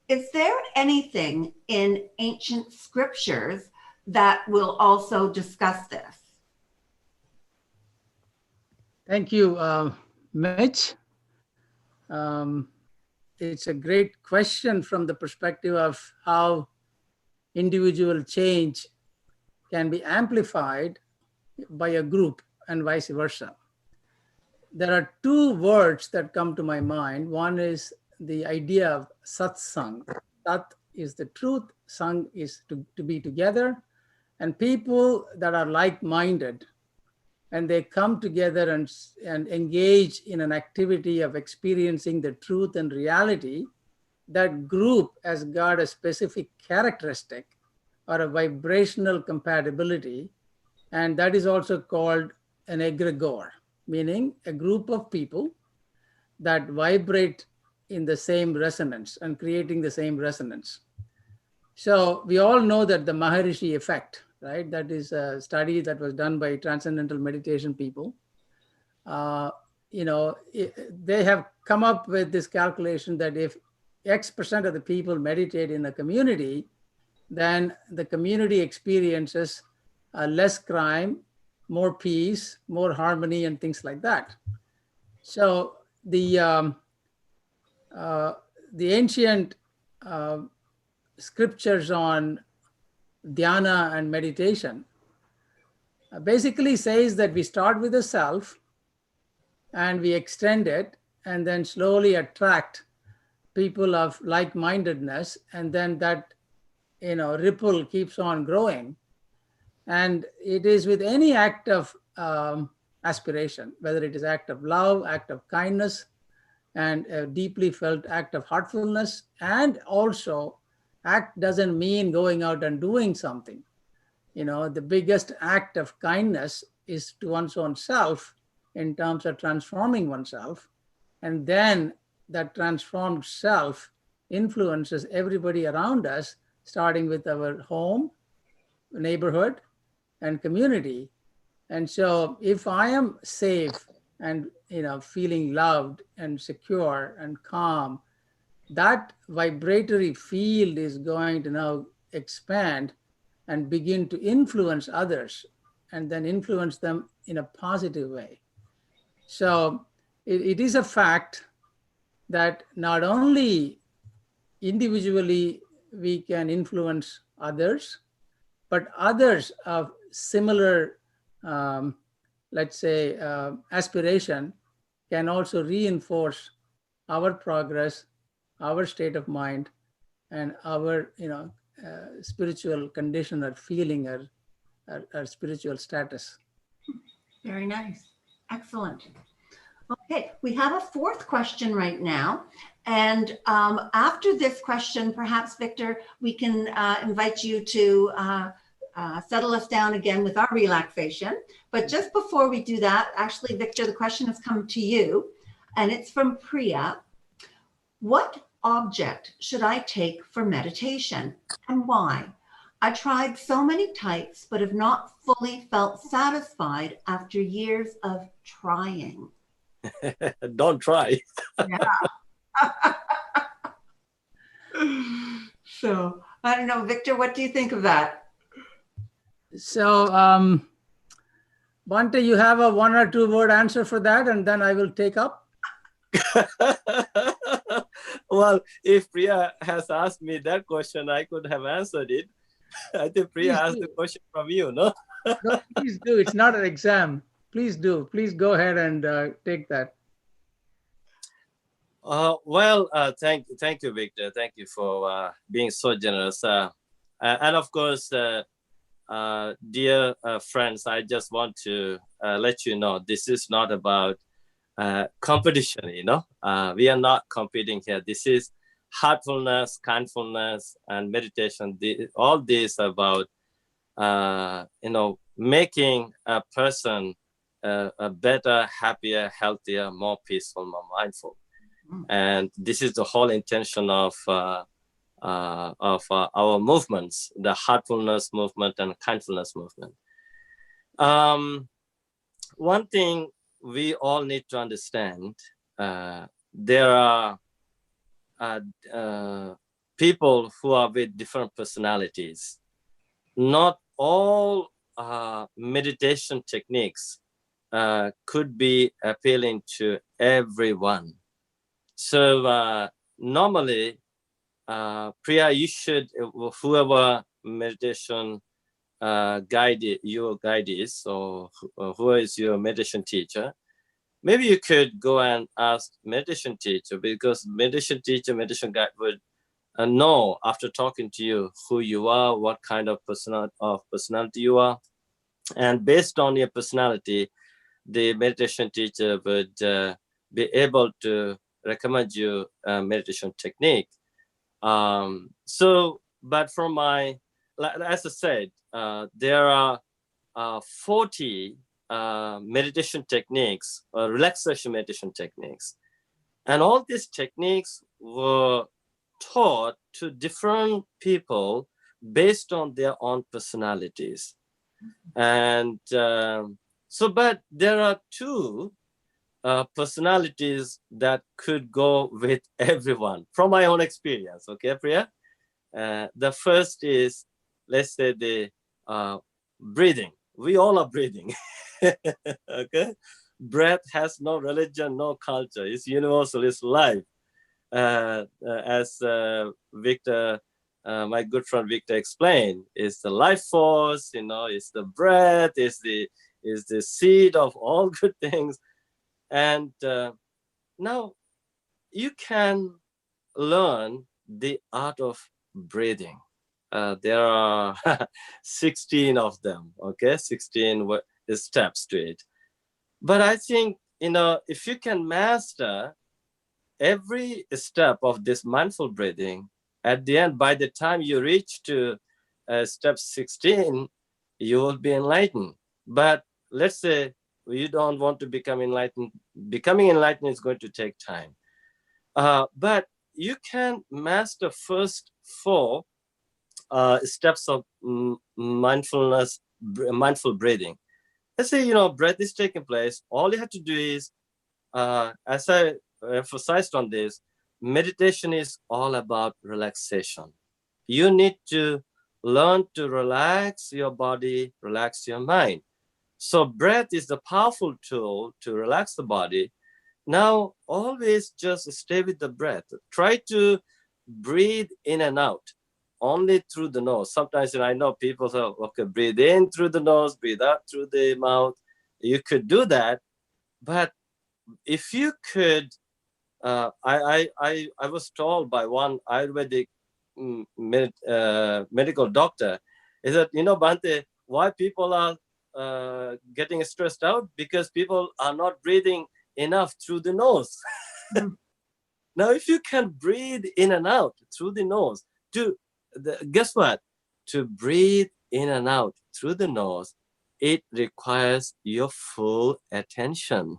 Is there anything in ancient scriptures that will also discuss this? Thank you, Mitch. It's a great question from the perspective of how individual change can be amplified by a group and vice versa. There are 2 words that come to my mind. One is the idea of satsang. Sat is the truth, sang is to be together, and people that are like-minded, and they come together and engage in an activity of experiencing the truth and reality. That group has got a specific characteristic or a vibrational compatibility, and that is also called an egregore, meaning a group of people that vibrate in the same resonance and creating the same resonance. So we all know that the Maharishi effect, right? That is a study that was done by transcendental meditation people. They have come up with this calculation that if X% of the people meditate in a community, then the community experiences less crime, more peace, more harmony, and things like that. So the ancient scriptures on dhyana and meditation basically says that we start with the self and we extend it and then slowly attract people of like-mindedness, and then that ripple keeps on growing. And it is with any act of aspiration, whether it is act of love, act of kindness, and a deeply felt act of heartfulness. And also, act doesn't mean going out and doing something. The biggest act of kindness is to one's own self in terms of transforming oneself. And then that transformed self influences everybody around us, starting with our home, neighborhood, and community. And so if I am safe and feeling loved and secure and calm, that vibratory field is going to now expand and begin to influence others, and then influence them in a positive way. So it is a fact that not only individually we can influence others, but others of similar, let's say, aspiration can also reinforce our progress, our state of mind, and our spiritual condition or feeling or spiritual status. Very nice. Excellent. Okay, we have a 4th question right now. And after this question, perhaps, Victor, we can invite you to settle us down again with our relaxation. But just before we do that, actually, Victor, the question has come to you, and it's from Priya. What object should I take for meditation and why? I tried so many types, but have not fully felt satisfied after years of trying. Don't try. Yeah. So I don't know, Victor, what do you think of that? So, Bhante, you have a 1 or 2 word answer for that, and then I will take up. Well, if Priya has asked me that question, I could have answered it. I think Priya asked the question from you, no? No, please do. It's not an exam. Please do. Please go ahead and take that. Well, thank you, Victor. Thank you for being so generous. And of course, dear friends, I just want to let you know this is not about competition. We are not competing here. This is heartfulness, kindfulness, and meditation. All this about making a person a better, happier, healthier, more peaceful, more mindful. And this is the whole intention of our movements, the heartfulness movement and kindfulness movement. One thing we all need to understand, there are people who are with different personalities. Not all meditation techniques could be appealing to everyone. So normally, Priya, you should, whoever meditation your guide is, or who is your meditation teacher, maybe you could go and ask meditation teacher, because meditation teacher, meditation guide would know after talking to you who you are, what kind of personality you are, and based on your personality, the meditation teacher would be able to recommend you a meditation technique. But from my, as I said, there are 40 meditation techniques, relaxation meditation techniques. And all these techniques were taught to different people based on their own personalities. And but there are 2 personalities that could go with everyone from my own experience. Okay, Priya? The first is, let's say, the breathing. We all are breathing. Okay? Breath has no religion, no culture. It's universal, it's life. As Victor, my good friend Victor explained, it's the life force, it's the breath, it's the seed of all good things. And now you can learn the art of breathing. There are 16 of them, okay? 16 steps to it. But I think, if you can master every step of this mindful breathing, at the end, by the time you reach to step 16, you will be enlightened. But let's say you don't want to become enlightened. Becoming enlightened is going to take time. But you can master first 4 steps of mindfulness, mindful breathing. Let's say, breath is taking place. All you have to do is, as I emphasized on this, meditation is all about relaxation. You need to learn to relax your body, relax your mind. So breath is the powerful tool to relax the body. Now, always just stay with the breath. Try to breathe in and out only through the nose. Sometimes I know people say, okay, breathe in through the nose, breathe out through the mouth. You could do that. But if you could, I was told by one Ayurvedic medical doctor, is that, Bhante, why people are getting stressed out? Because people are not breathing enough through the nose. Now, if you can breathe in and out through the nose, guess what? To breathe in and out through the nose, it requires your full attention,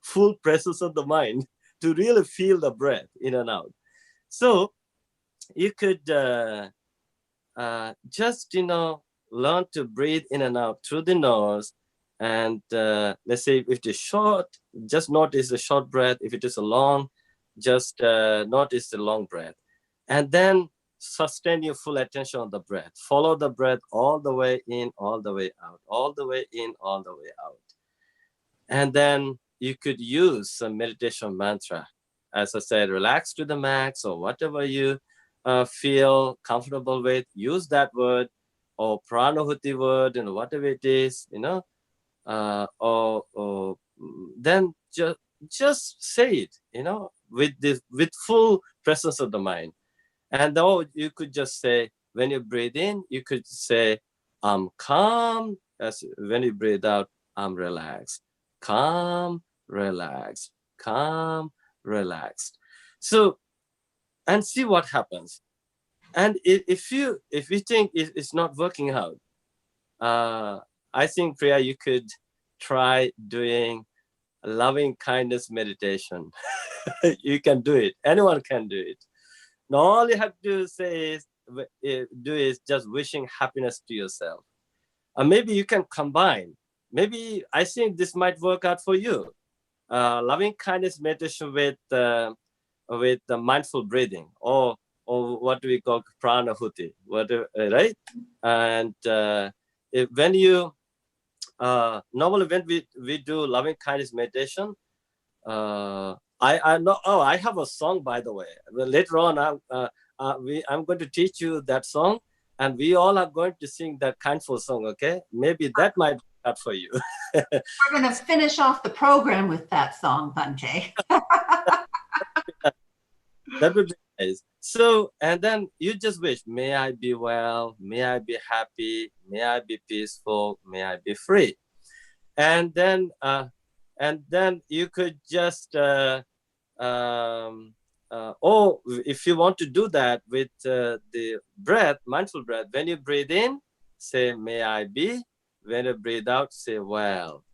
full presence of the mind to really feel the breath in and out. So you could just, learn to breathe in and out through the nose. And let's say if it is short, just notice the short breath. If it is a long, just notice the long breath. And then sustain your full attention on the breath. Follow the breath all the way in, all the way out, all the way in, all the way out. And then you could use a meditation mantra. As I said, relax to the max, or whatever you feel comfortable with. Use that word, or Pranahuti word, and whatever it is, or then just say it, with full presence of the mind. And though you could just say, when you breathe in, you could say, I'm calm. As when you breathe out, I'm relaxed. Calm, relaxed, calm, relaxed. So, and see what happens. And if you think it's not working out, I think, Priya, you could try doing loving kindness meditation. You can do it. Anyone can do it. Now, all you have to say is just wishing happiness to yourself. Or maybe you can combine. Maybe I think this might work out for you. Loving kindness meditation with the mindful breathing, or what we call Pranahuti, right? And when you normally when we do loving kindness meditation, I know. Oh, I have a song, by the way. Well, later on, I'm going to teach you that song, and we all are going to sing that kindful song. Okay, maybe that might be out for you. We're going to finish off the program with that song, Bhante. That would be nice. So, and then you just wish, may I be well, may I be happy, may I be peaceful, may I be free. And then you could just, or if you want to do that with the breath, mindful breath, when you breathe in, say, may I be. When you breathe out, say, well.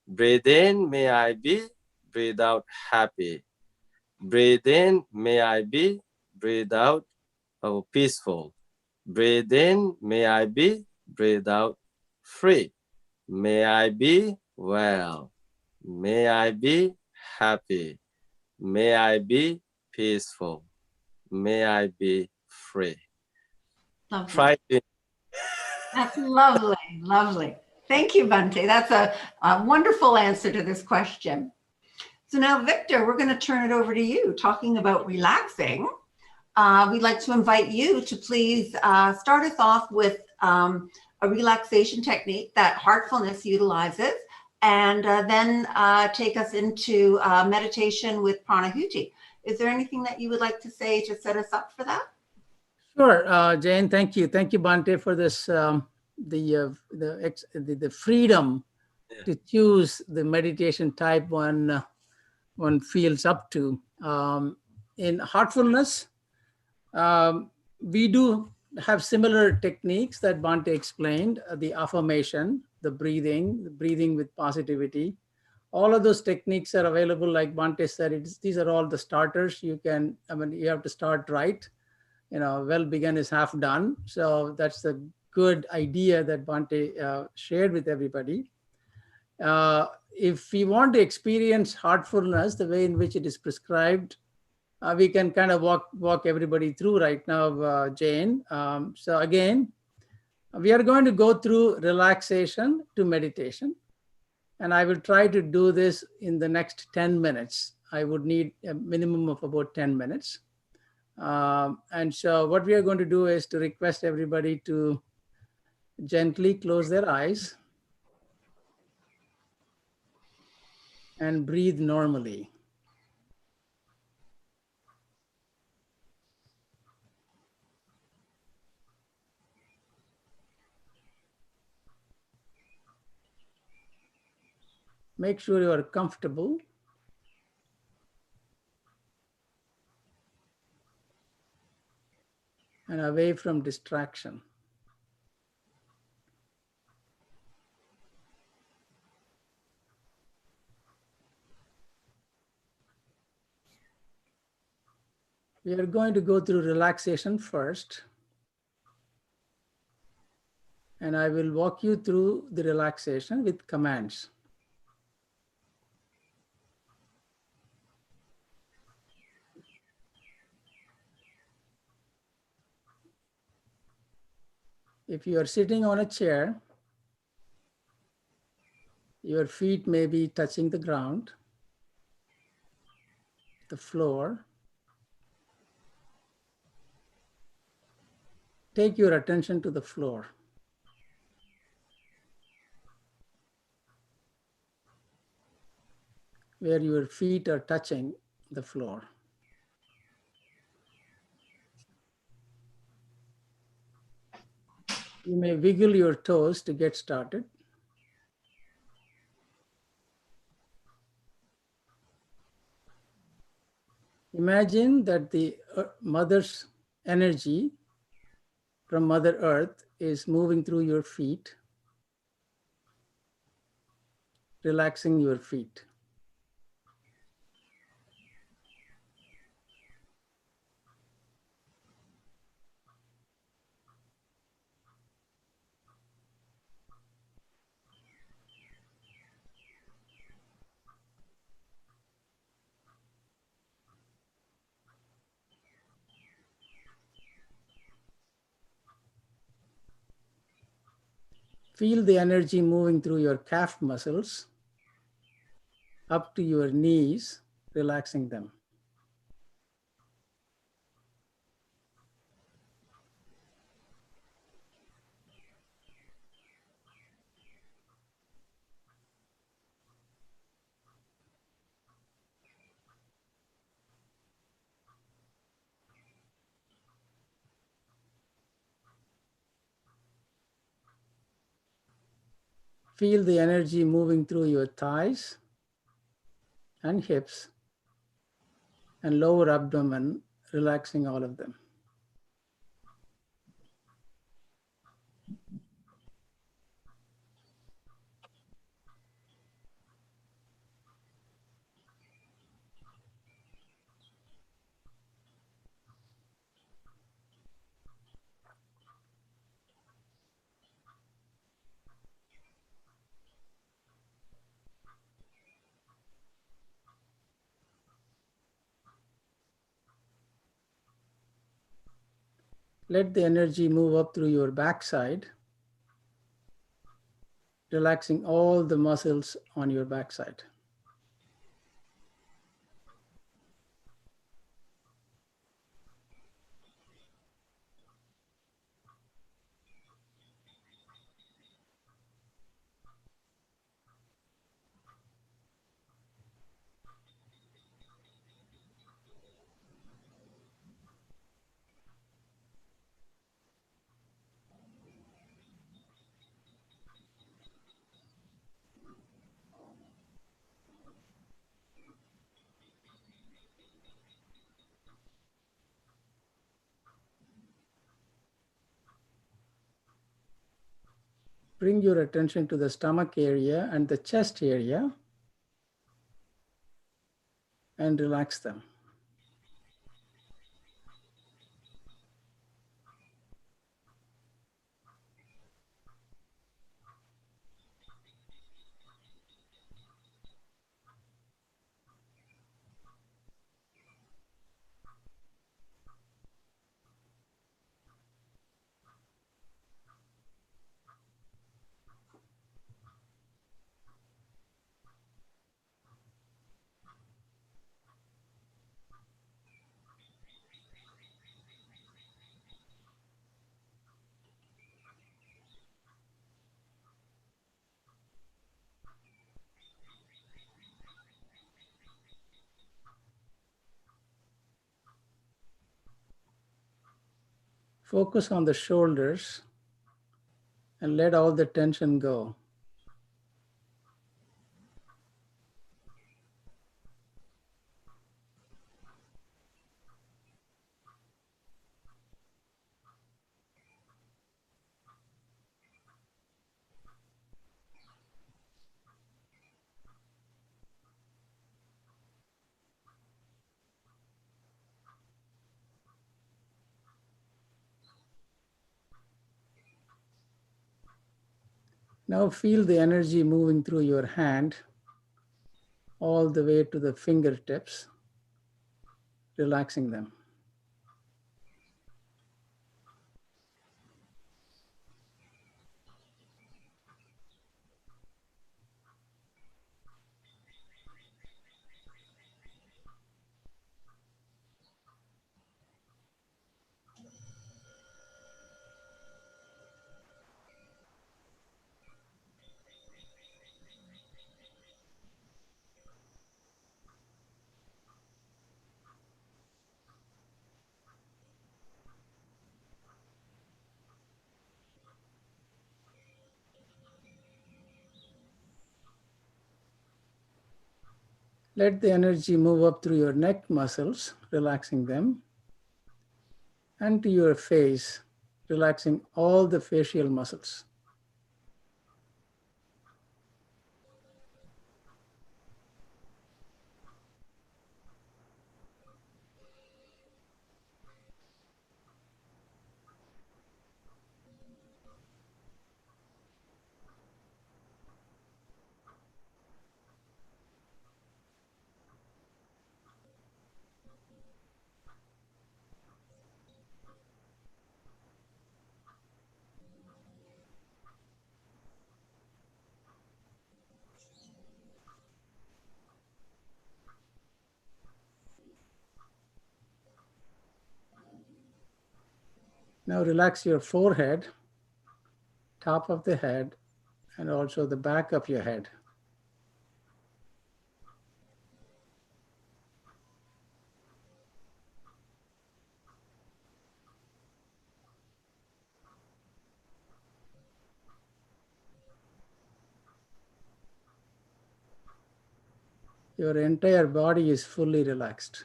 Breathe in, may I be. Breathe out, happy. Breathe in, may I be. Breathe out, oh, peaceful. Breathe in, may I be. Breathe out, free. May I be well. May I be happy. May I be peaceful. May I be free. Lovely. Try it. That's lovely, lovely. Thank you, Bhante. That's a wonderful answer to this question. So now, Victor, we're going to turn it over to you, talking about relaxing. We'd like to invite you to please start us off with a relaxation technique that Heartfulness utilizes, and then take us into meditation with Pranahuti. Is there anything that you would like to say to set us up for that? Sure, Jane. Thank you, Bhante, for this the freedom to choose the meditation type one feels up to. In Heartfulness, we do have similar techniques that Bhante explained: the affirmation, the breathing with positivity. All of those techniques are available. Like Bhante said, these are all the starters. You have to start right. Well begun is half done. So that's the good idea that Bhante shared with everybody. If we want to experience heartfulness the way in which it is prescribed, we can kind of walk everybody through right now, Jane. So again, we are going to go through relaxation to meditation. And I will try to do this in the next 10 minutes. I would need a minimum of about 10 minutes. And so what we are going to do is to request everybody to gently close their eyes and breathe normally. Make sure you are comfortable. And away from distraction. We are going to go through relaxation first. And I will walk you through the relaxation with commands. If you are sitting on a chair, your feet may be touching the ground, the floor. Take your attention to the floor. Where your feet are touching the floor. You may wiggle your toes to get started. Imagine that the mother's energy from Mother Earth is moving through your feet, relaxing your feet. Feel the energy moving through your calf muscles up to your knees, relaxing them. Feel the energy moving through your thighs and hips and lower abdomen, relaxing all of them. Let the energy move up through your backside, relaxing all the muscles on your backside. Bring your attention to the stomach area and the chest area and relax them. Focus on the shoulders and let all the tension go. Now feel the energy moving through your hand all the way to the fingertips, relaxing them. Let the energy move up through your neck muscles, relaxing them, and to your face, relaxing all the facial muscles. Now relax your forehead, top of the head, and also the back of your head. Your entire body is fully relaxed.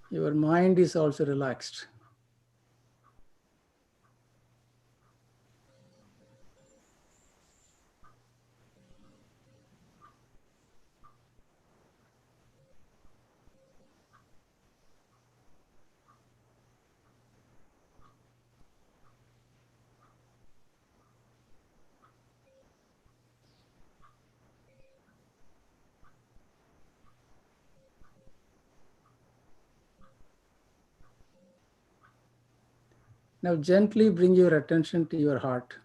Your mind is also relaxed. Now gently bring your attention to your heart.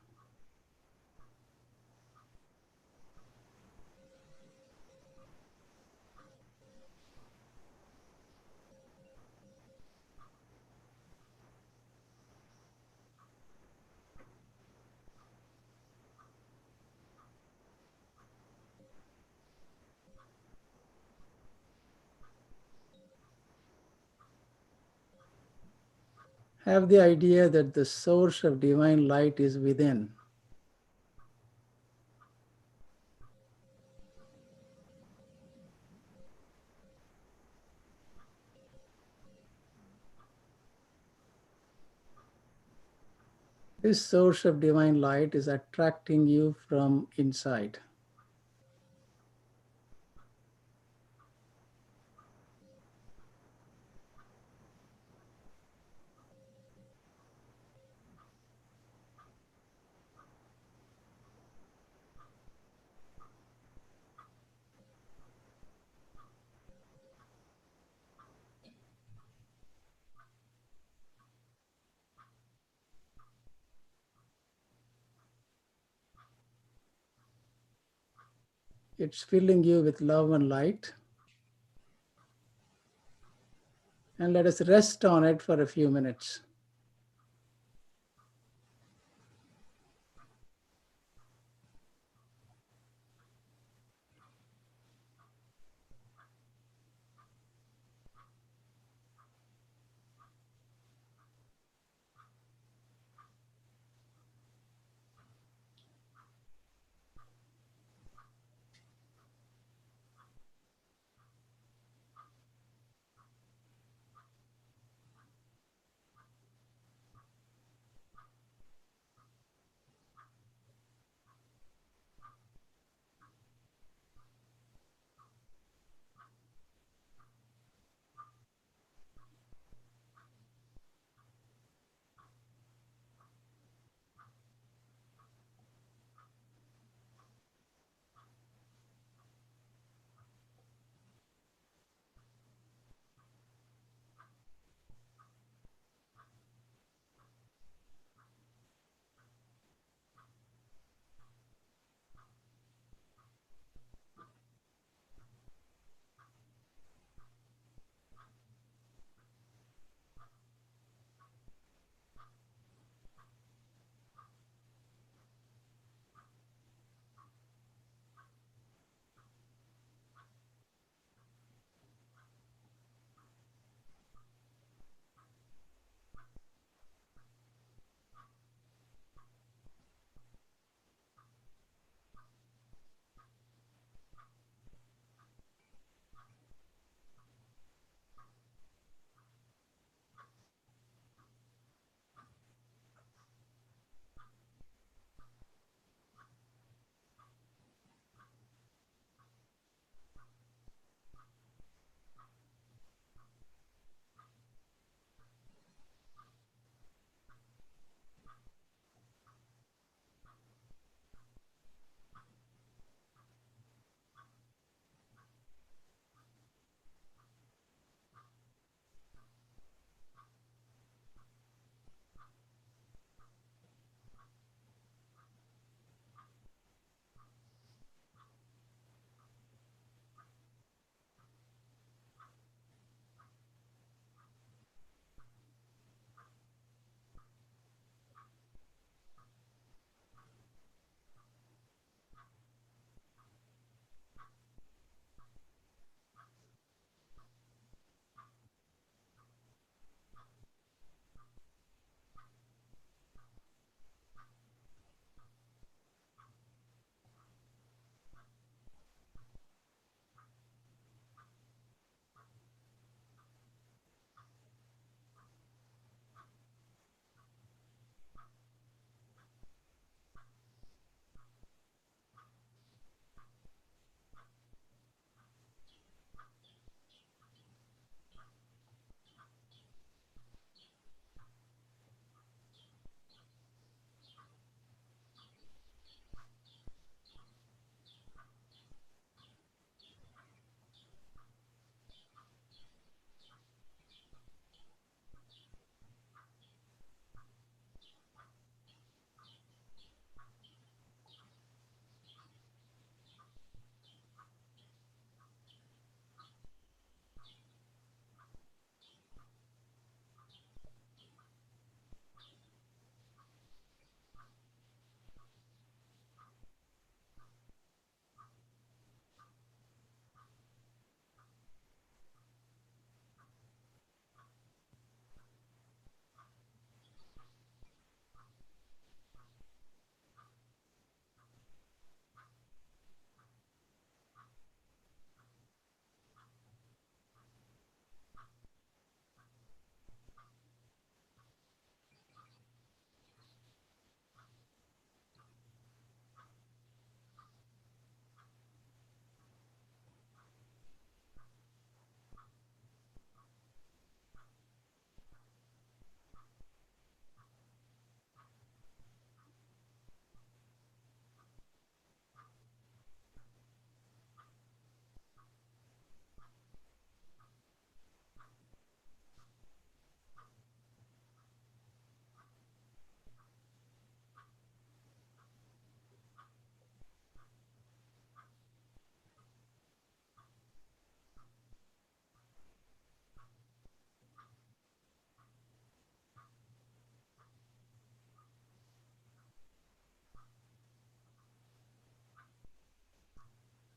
Have the idea that the source of divine light is within. This source of divine light is attracting you from inside. It's filling you with love and light. And let us rest on it for a few minutes.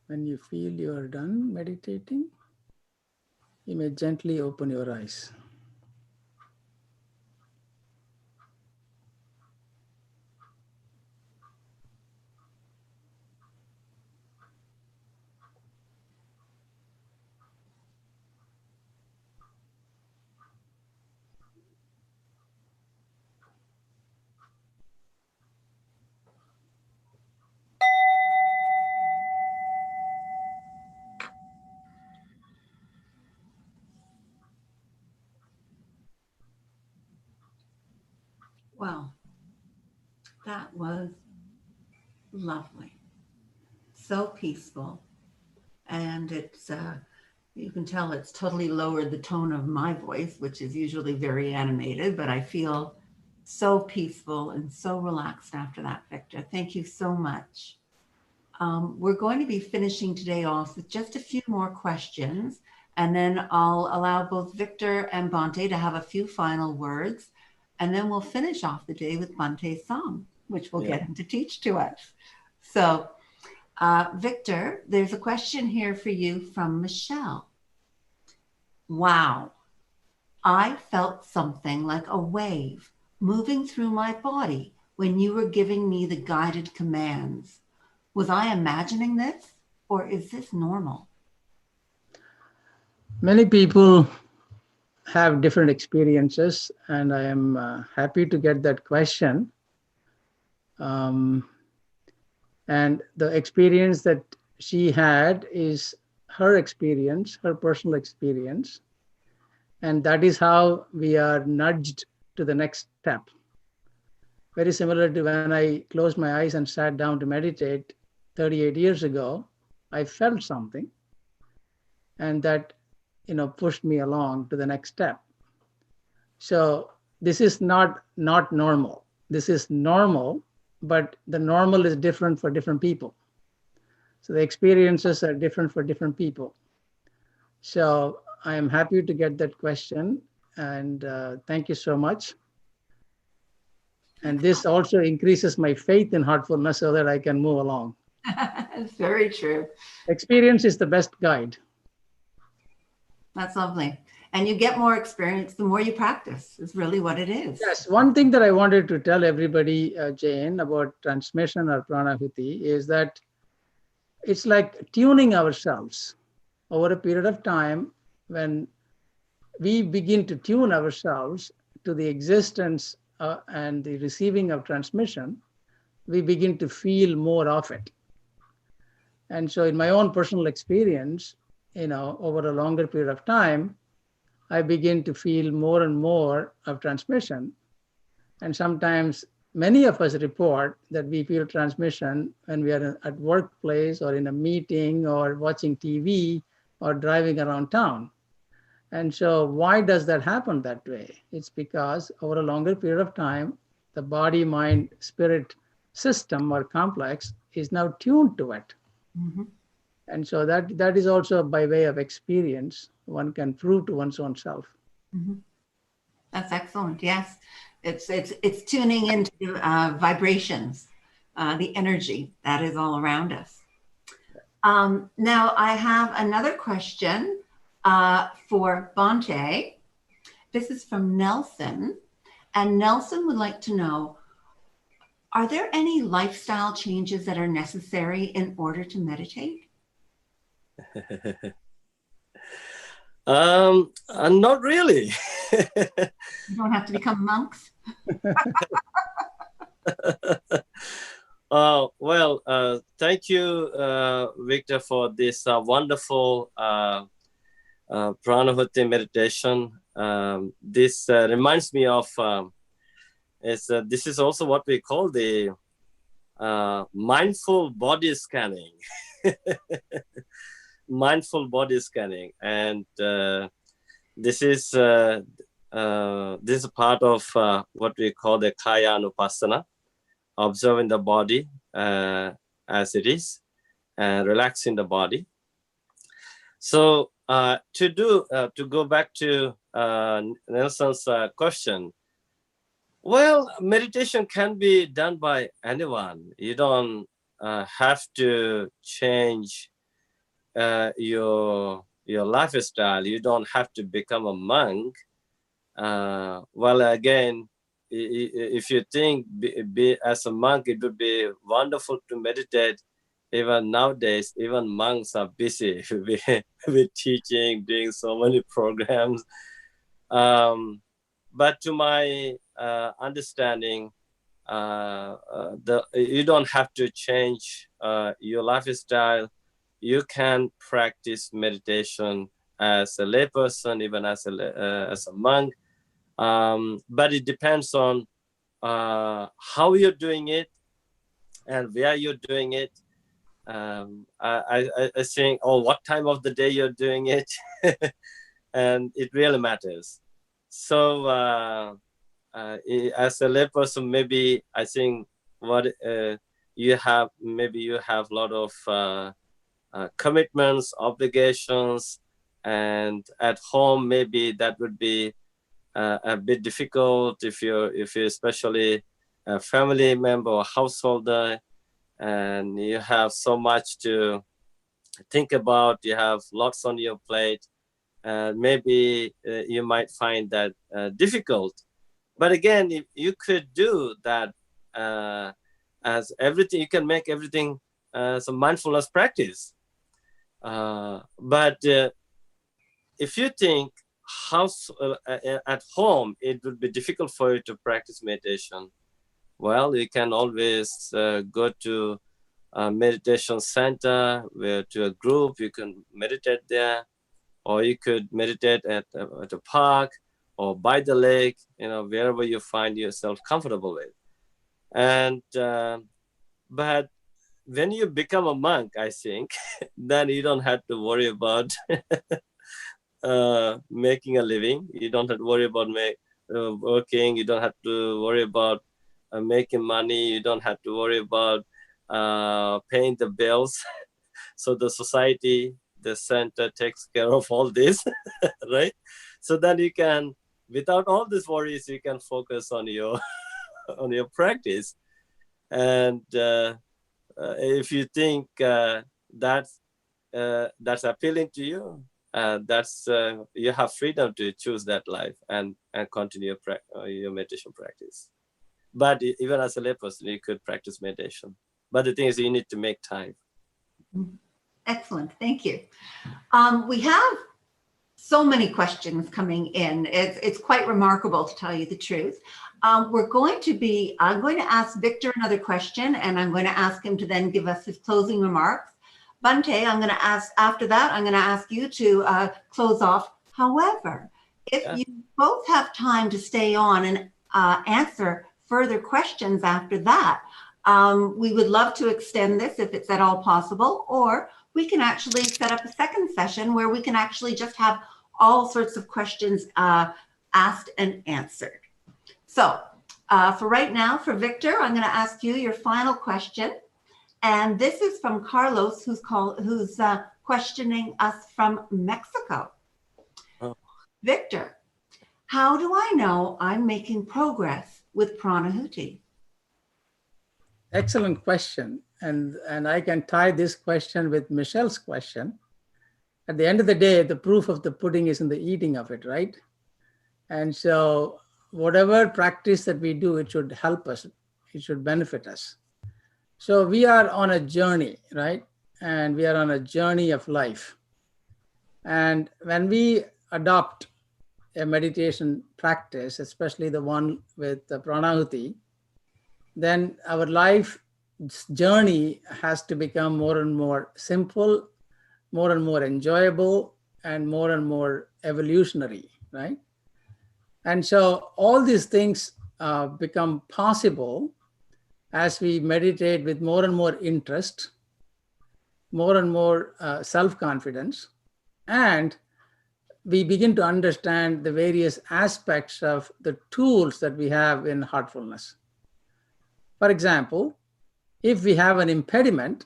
When you feel you are done meditating, you may gently open your eyes. Well, that was lovely. So peaceful. And it's, you can tell it's totally lowered the tone of my voice, which is usually very animated, but I feel so peaceful and so relaxed after that, Victor. Thank you so much. We're going to be finishing today off with just a few more questions, and then I'll allow both Victor and Bhante to have a few final words, and then we'll finish off the day with Bhante's song, which we'll get him to teach to us. So, Victor, there's a question here for you from Michelle. Wow, I felt something like a wave moving through my body when you were giving me the guided commands. Was I imagining this, or is this normal? Many people have different experiences, and I am happy to get that question. And the experience that she had is her experience, her personal experience. And that is how we are nudged to the next step. Very similar to when I closed my eyes and sat down to meditate 38 years ago, I felt something, and that pushed me along to the next step. So this is not normal. This is normal, but the normal is different for different people. So the experiences are different for different people. So I am happy to get that question, and thank you so much. And this also increases my faith in heartfulness so that I can move along. It's very true. Experience is the best guide. That's lovely. And you get more experience the more you practice, is really what it is. Yes, one thing that I wanted to tell everybody, Jane, about transmission or Pranahuti is that it's like tuning ourselves over a period of time. When we begin to tune ourselves to the existence and the receiving of transmission, we begin to feel more of it. And so in my own personal experience, over a longer period of time, I begin to feel more and more of transmission. And sometimes many of us report that we feel transmission when we are at workplace or in a meeting or watching TV or driving around town. And so why does that happen that way? It's because over a longer period of time, the body, mind, spirit system or complex is now tuned to it. Mm-hmm. And so that is also by way of experience, one can prove to one's own self. Mm-hmm. That's excellent. Yes, it's tuning into vibrations, the energy that is all around us. Now I have another question for Bhante. This is from Nelson, and Nelson would like to know, are there any lifestyle changes that are necessary in order to meditate? Not really. You don't have to become monks. Well, thank you, Victor, for this wonderful Pranahuti meditation. This reminds me of this is also what we call the mindful body scanning. Mindful body scanning, and this is part of what we call the Kaya Anupasana, observing the body as it is and relaxing the body. So to go back to Nelson's question, well, meditation can be done by anyone. You don't have to change your lifestyle. You don't have to become a monk. Well, again, if you think be as a monk, it would be wonderful to meditate. Even nowadays, even monks are busy with teaching, doing so many programs. But to my understanding, you don't have to change your lifestyle. You can practice meditation as a layperson, even as a monk. But it depends on how you're doing it and where you're doing it. I think, or what time of the day you're doing it, and it really matters. So as a layperson, maybe I think what you have, maybe you have a lot of commitments, obligations, and at home maybe that would be a bit difficult if you're especially a family member or householder, and you have so much to think about, you have lots on your plate, and maybe you might find that difficult. But again, if you could do that as everything, you can make everything some mindfulness practice. But if you think at home it would be difficult for you to practice meditation, well, you can always go to a meditation center, where to a group, you can meditate there, or you could meditate at a park or by the lake, wherever you find yourself comfortable with. And but when you become a monk, I think, then you don't have to worry about making a living. You don't have to worry about working. You don't have to worry about making money. You don't have to worry about paying the bills. So the society, the center takes care of all this, right? So then you can, without all these worries, you can focus on your on your practice. And if you think that's appealing to you, that's you have freedom to choose that life and continue your meditation practice. But even as a layperson, you could practice meditation. But the thing is, you need to make time. Excellent. Thank you. We have so many questions coming in. It's quite remarkable, to tell you the truth. I'm going to ask Victor another question, and I'm going to ask him to then give us his closing remarks. Bhante, I'm going to ask, after that, I'm going to ask you to close off. However, if you both have time to stay on and answer further questions after that, we would love to extend this if it's at all possible, or we can actually set up a second session where we can actually just have all sorts of questions asked and answered. So for right now, for Victor, I'm going to ask you your final question. And this is from Carlos, who's questioning us from Mexico. Oh. Victor, how do I know I'm making progress with Pranahuti? Excellent question. And I can tie this question with Michelle's question. At the end of the day, the proof of the pudding is in the eating of it, right? And so whatever practice that we do, it should help us. It should benefit us. So we are on a journey, right? And we are on a journey of life. And when we adopt a meditation practice, especially the one with the Pranahuti, then our life journey has to become more and more simple, more and more enjoyable, and more evolutionary, right? And so all these things become possible as we meditate with more and more interest, more and more self-confidence, and we begin to understand the various aspects of the tools that we have in heartfulness. For example, if we have an impediment,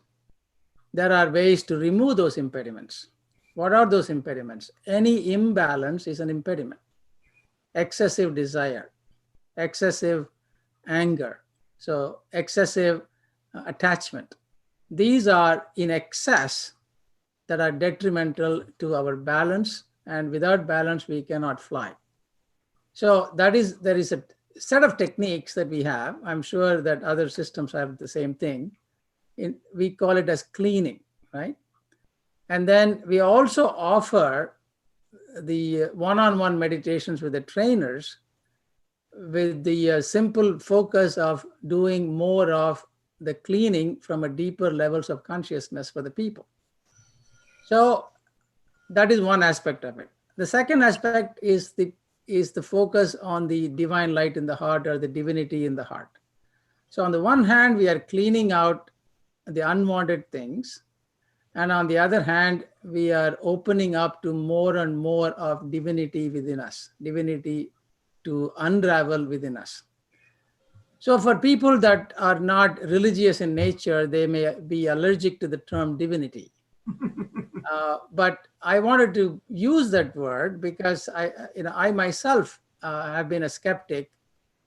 there are ways to remove those impediments. What are those impediments? Any imbalance is an impediment. Excessive desire, excessive anger, so excessive attachment. These are in excess, that are detrimental to our balance, and without balance, we cannot fly. So there is a set of techniques that we have. I'm sure that other systems have the same thing. We call it as cleaning, right? And then we also offer the one-on-one meditations with the trainers with the simple focus of doing more of the cleaning from a deeper levels of consciousness for the people. So that is one aspect of it. The second aspect is the focus on the divine light in the heart, or the divinity in the heart. So on the one hand, we are cleaning out the unwanted things. And on the other hand, we are opening up to more and more of divinity within us, divinity to unravel within us. So for people that are not religious in nature, they may be allergic to the term divinity. But I wanted to use that word because I myself have been a skeptic.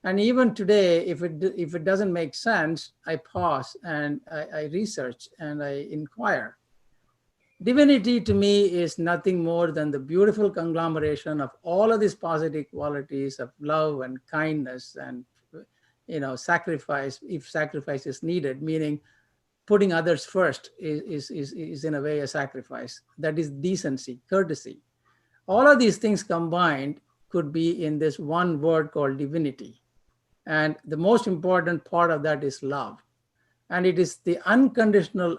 And even today, if it doesn't make sense, I pause and I research and I inquire. Divinity to me is nothing more than the beautiful conglomeration of all of these positive qualities of love and kindness and sacrifice, if sacrifice is needed, meaning putting others first is in a way a sacrifice. That is decency, courtesy. All of these things combined could be in this one word called divinity. And the most important part of that is love. And it is the unconditional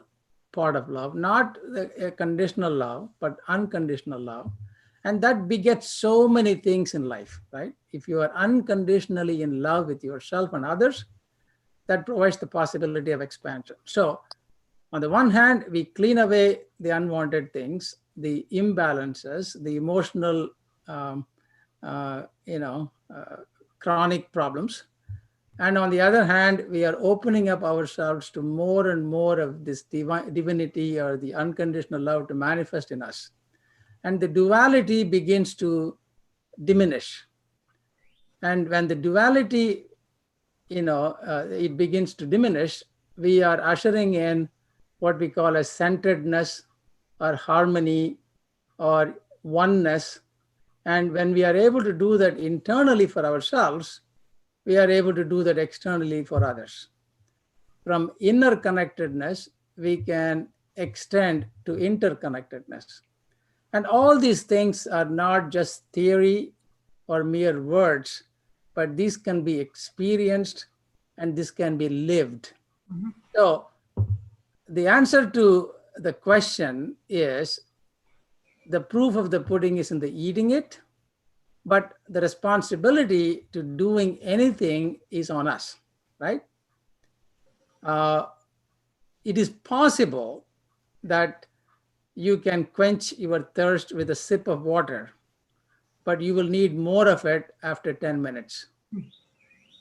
part of love, not a conditional love, but unconditional love. And that begets so many things in life, right? If you are unconditionally in love with yourself and others, that provides the possibility of expansion. So on the one hand, we clean away the unwanted things, the imbalances, the emotional, chronic problems. And on the other hand, we are opening up ourselves to more and more of this divinity or the unconditional love to manifest in us. And the duality begins to diminish. And when the duality, it begins to diminish, we are ushering in what we call as centeredness or harmony or oneness. And when we are able to do that internally for ourselves, we are able to do that externally for others. From inner connectedness, we can extend to interconnectedness. And all these things are not just theory or mere words, but these can be experienced and this can be lived. Mm-hmm. So the answer to the question is the proof of the pudding is in the eating it, but the responsibility to doing anything is on us, right? It is possible that you can quench your thirst with a sip of water, but you will need more of it after 10 minutes.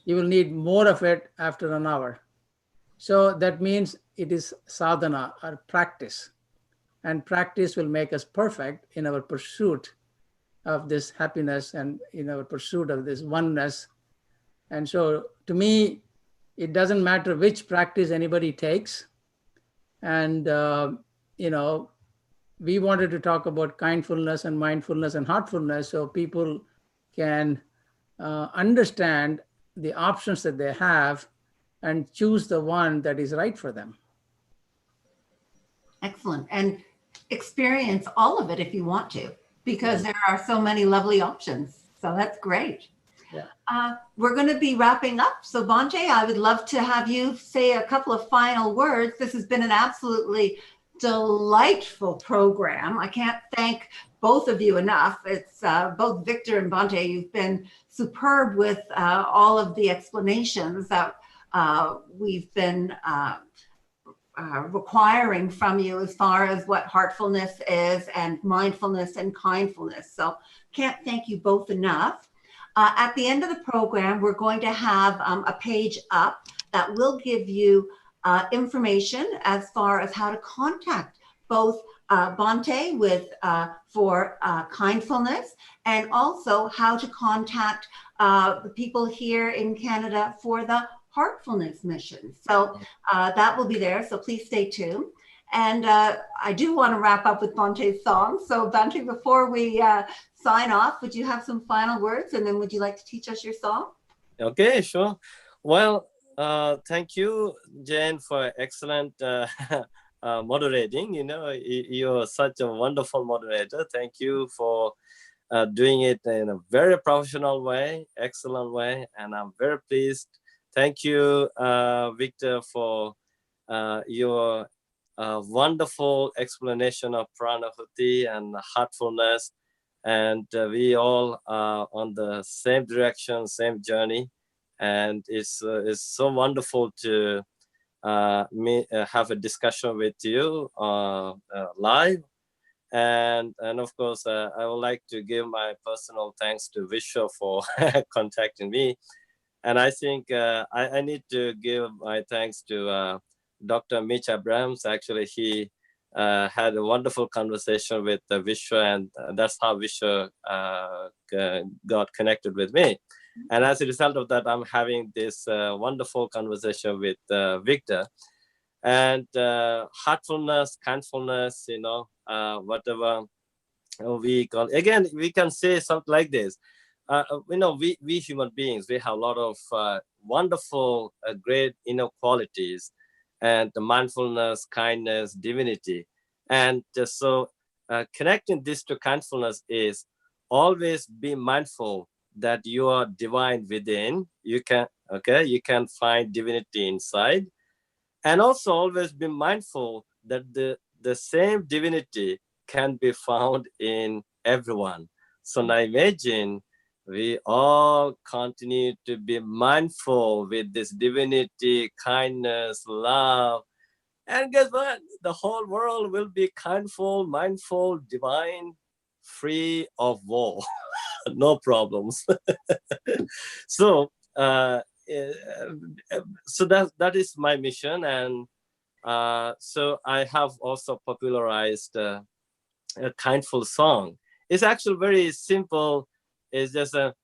You will need more of it after an hour. So that means it is sadhana or practice. And practice will make us perfect in our pursuit of this happiness and in our pursuit of this oneness. And so to me, it doesn't matter which practice anybody takes. And, we wanted to talk about kindfulness and mindfulness and heartfulness so people can understand the options that they have and choose the one that is right for them. Excellent. And experience all of it if you want to, because there are so many lovely options. So that's great. Yeah. We're going to be wrapping up. So Bhante, I would love to have you say a couple of final words. This has been an absolutely delightful program. I can't thank both of you enough. It's both Victor and Bhante, you've been superb with all of the explanations that we've been requiring from you as far as what heartfulness is and mindfulness and kindfulness. So can't thank you both enough. At the end of the program, we're going to have a page up that will give you information as far as how to contact both Bhante for kindfulness, and also how to contact the people here in Canada for the heartfulness mission. So that will be there. So please stay tuned. And I do want to wrap up with Bhante's song. So Bhante, before we sign off, would you have some final words, and then would you like to teach us your song? Okay, sure. Well, thank you, Jane, for excellent moderating. You're such a wonderful moderator. Thank you for doing it in a very professional way, excellent way, and I'm very pleased. Thank you, Victor, for your wonderful explanation of Pranahuti and heartfulness. And we all are on the same direction, same journey. And it's so wonderful to have a discussion with you live. And of course, I would like to give my personal thanks to Vishwa for contacting me. And I think I need to give my thanks to Dr. Mitch Abrams. Actually, he had a wonderful conversation with Vishwa, and that's how Vishwa got connected with me. And as a result of that, I'm having this wonderful conversation with Victor. And heartfulness, kindfulness, whatever we call. Again, we can say something like this. We human beings, we have a lot of wonderful, great inner qualities, and the mindfulness, kindness, divinity. And so connecting this to kindfulness is always be mindful that you are divine within. You can find divinity inside. And also always be mindful that the same divinity can be found in everyone. So now imagine we all continue to be mindful with this divinity, kindness, love. And guess what? The whole world will be kindful, mindful, divine, free of war. No problems. So that is my mission. And so I have also popularized a kindful song. It's actually very simple. It's just the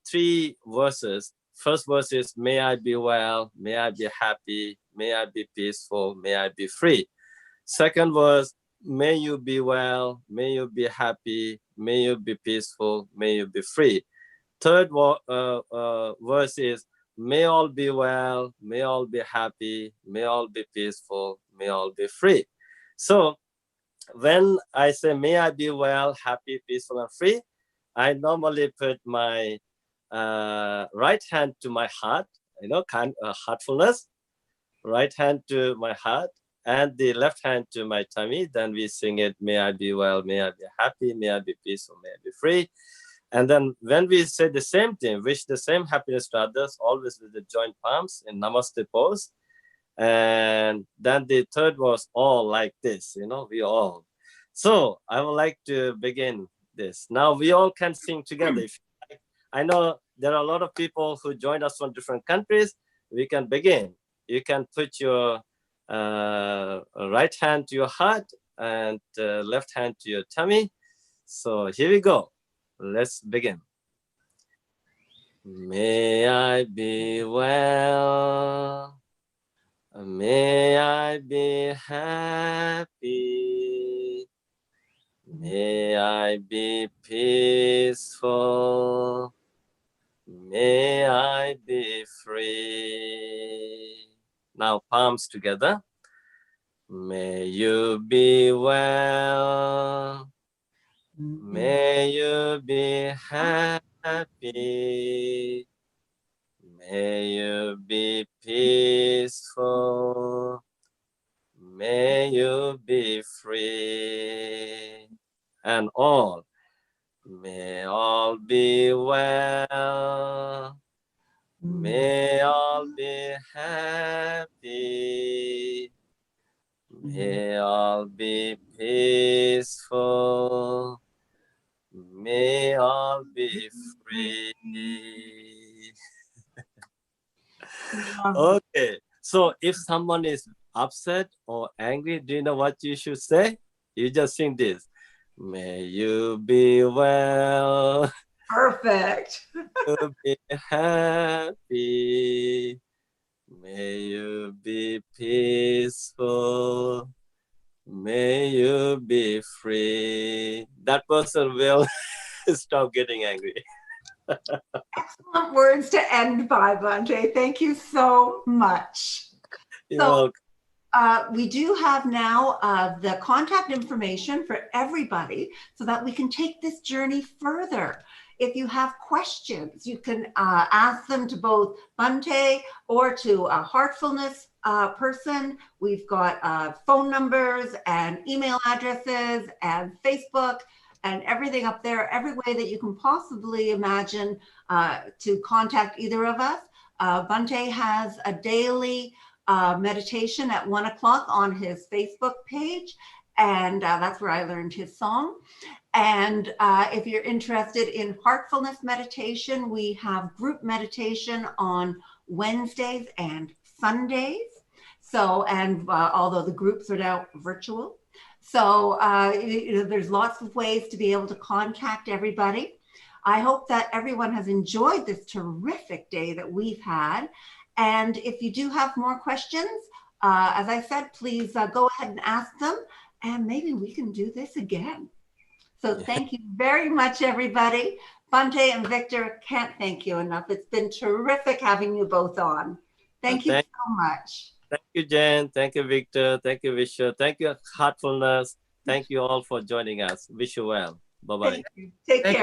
3 verses. First verse is, may I be well, may I be happy, may I be peaceful, may I be free. Second verse, may you be well, may you be happy, may you be peaceful, may you be free. Third verse is, may all be well, may all be happy, may all be peaceful, may all be free. So when I say, may I be well, happy, peaceful, and free, I normally put my right hand to my heart, heartfulness, right hand to my heart, and the left hand to my tummy. Then we sing it, may I be well, may I be happy, may I be peaceful, may I be free. And then when we say the same thing, wish the same happiness to others, always with the joint palms in Namaste pose. And then the third was all like this, we all. So I would like to begin this. Now we all can sing together. If you like. I know there are a lot of people who joined us from different countries. We can begin. You can put your right hand to your heart and left hand to your tummy. So here we go. Let's begin. May I be well. May I be happy. May I be peaceful. May I be free. Now palms together. May you be well. May you be happy. May you be peaceful. May you be free. And all. May all be well. May all be happy. May all be peaceful. May all be free. Okay. So if someone is upset or angry, do you know what you should say? You just sing this. May you be well. Perfect. May you be happy. May you be peaceful. May you be free. That person will stop getting angry. Excellent words to end by, Bhante. Thank you so much. You're welcome. We do have now the contact information for everybody so that we can take this journey further. If you have questions, you can ask them to both Bhante or to a Heartfulness person. We've got phone numbers and email addresses and Facebook and everything up there, every way that you can possibly imagine to contact either of us. Bhante has a daily meditation at 1 o'clock on his Facebook page. And that's where I learned his song. And if you're interested in heartfulness meditation, we have group meditation on Wednesdays and Sundays. So, and although the groups are now virtual. So there's lots of ways to be able to contact everybody. I hope that everyone has enjoyed this terrific day that we've had. And if you do have more questions, as I said, please go ahead and ask them, and maybe we can do this again. So thank you very much, everybody. Bhante and Victor, can't thank you enough. It's been terrific having you both on. Thank you so much. Thank you, Jen. Thank you, Victor. Thank you, Vishu. Thank you, Heartfulness. Thank you all for joining us. Wish you well. Bye-bye. Take care.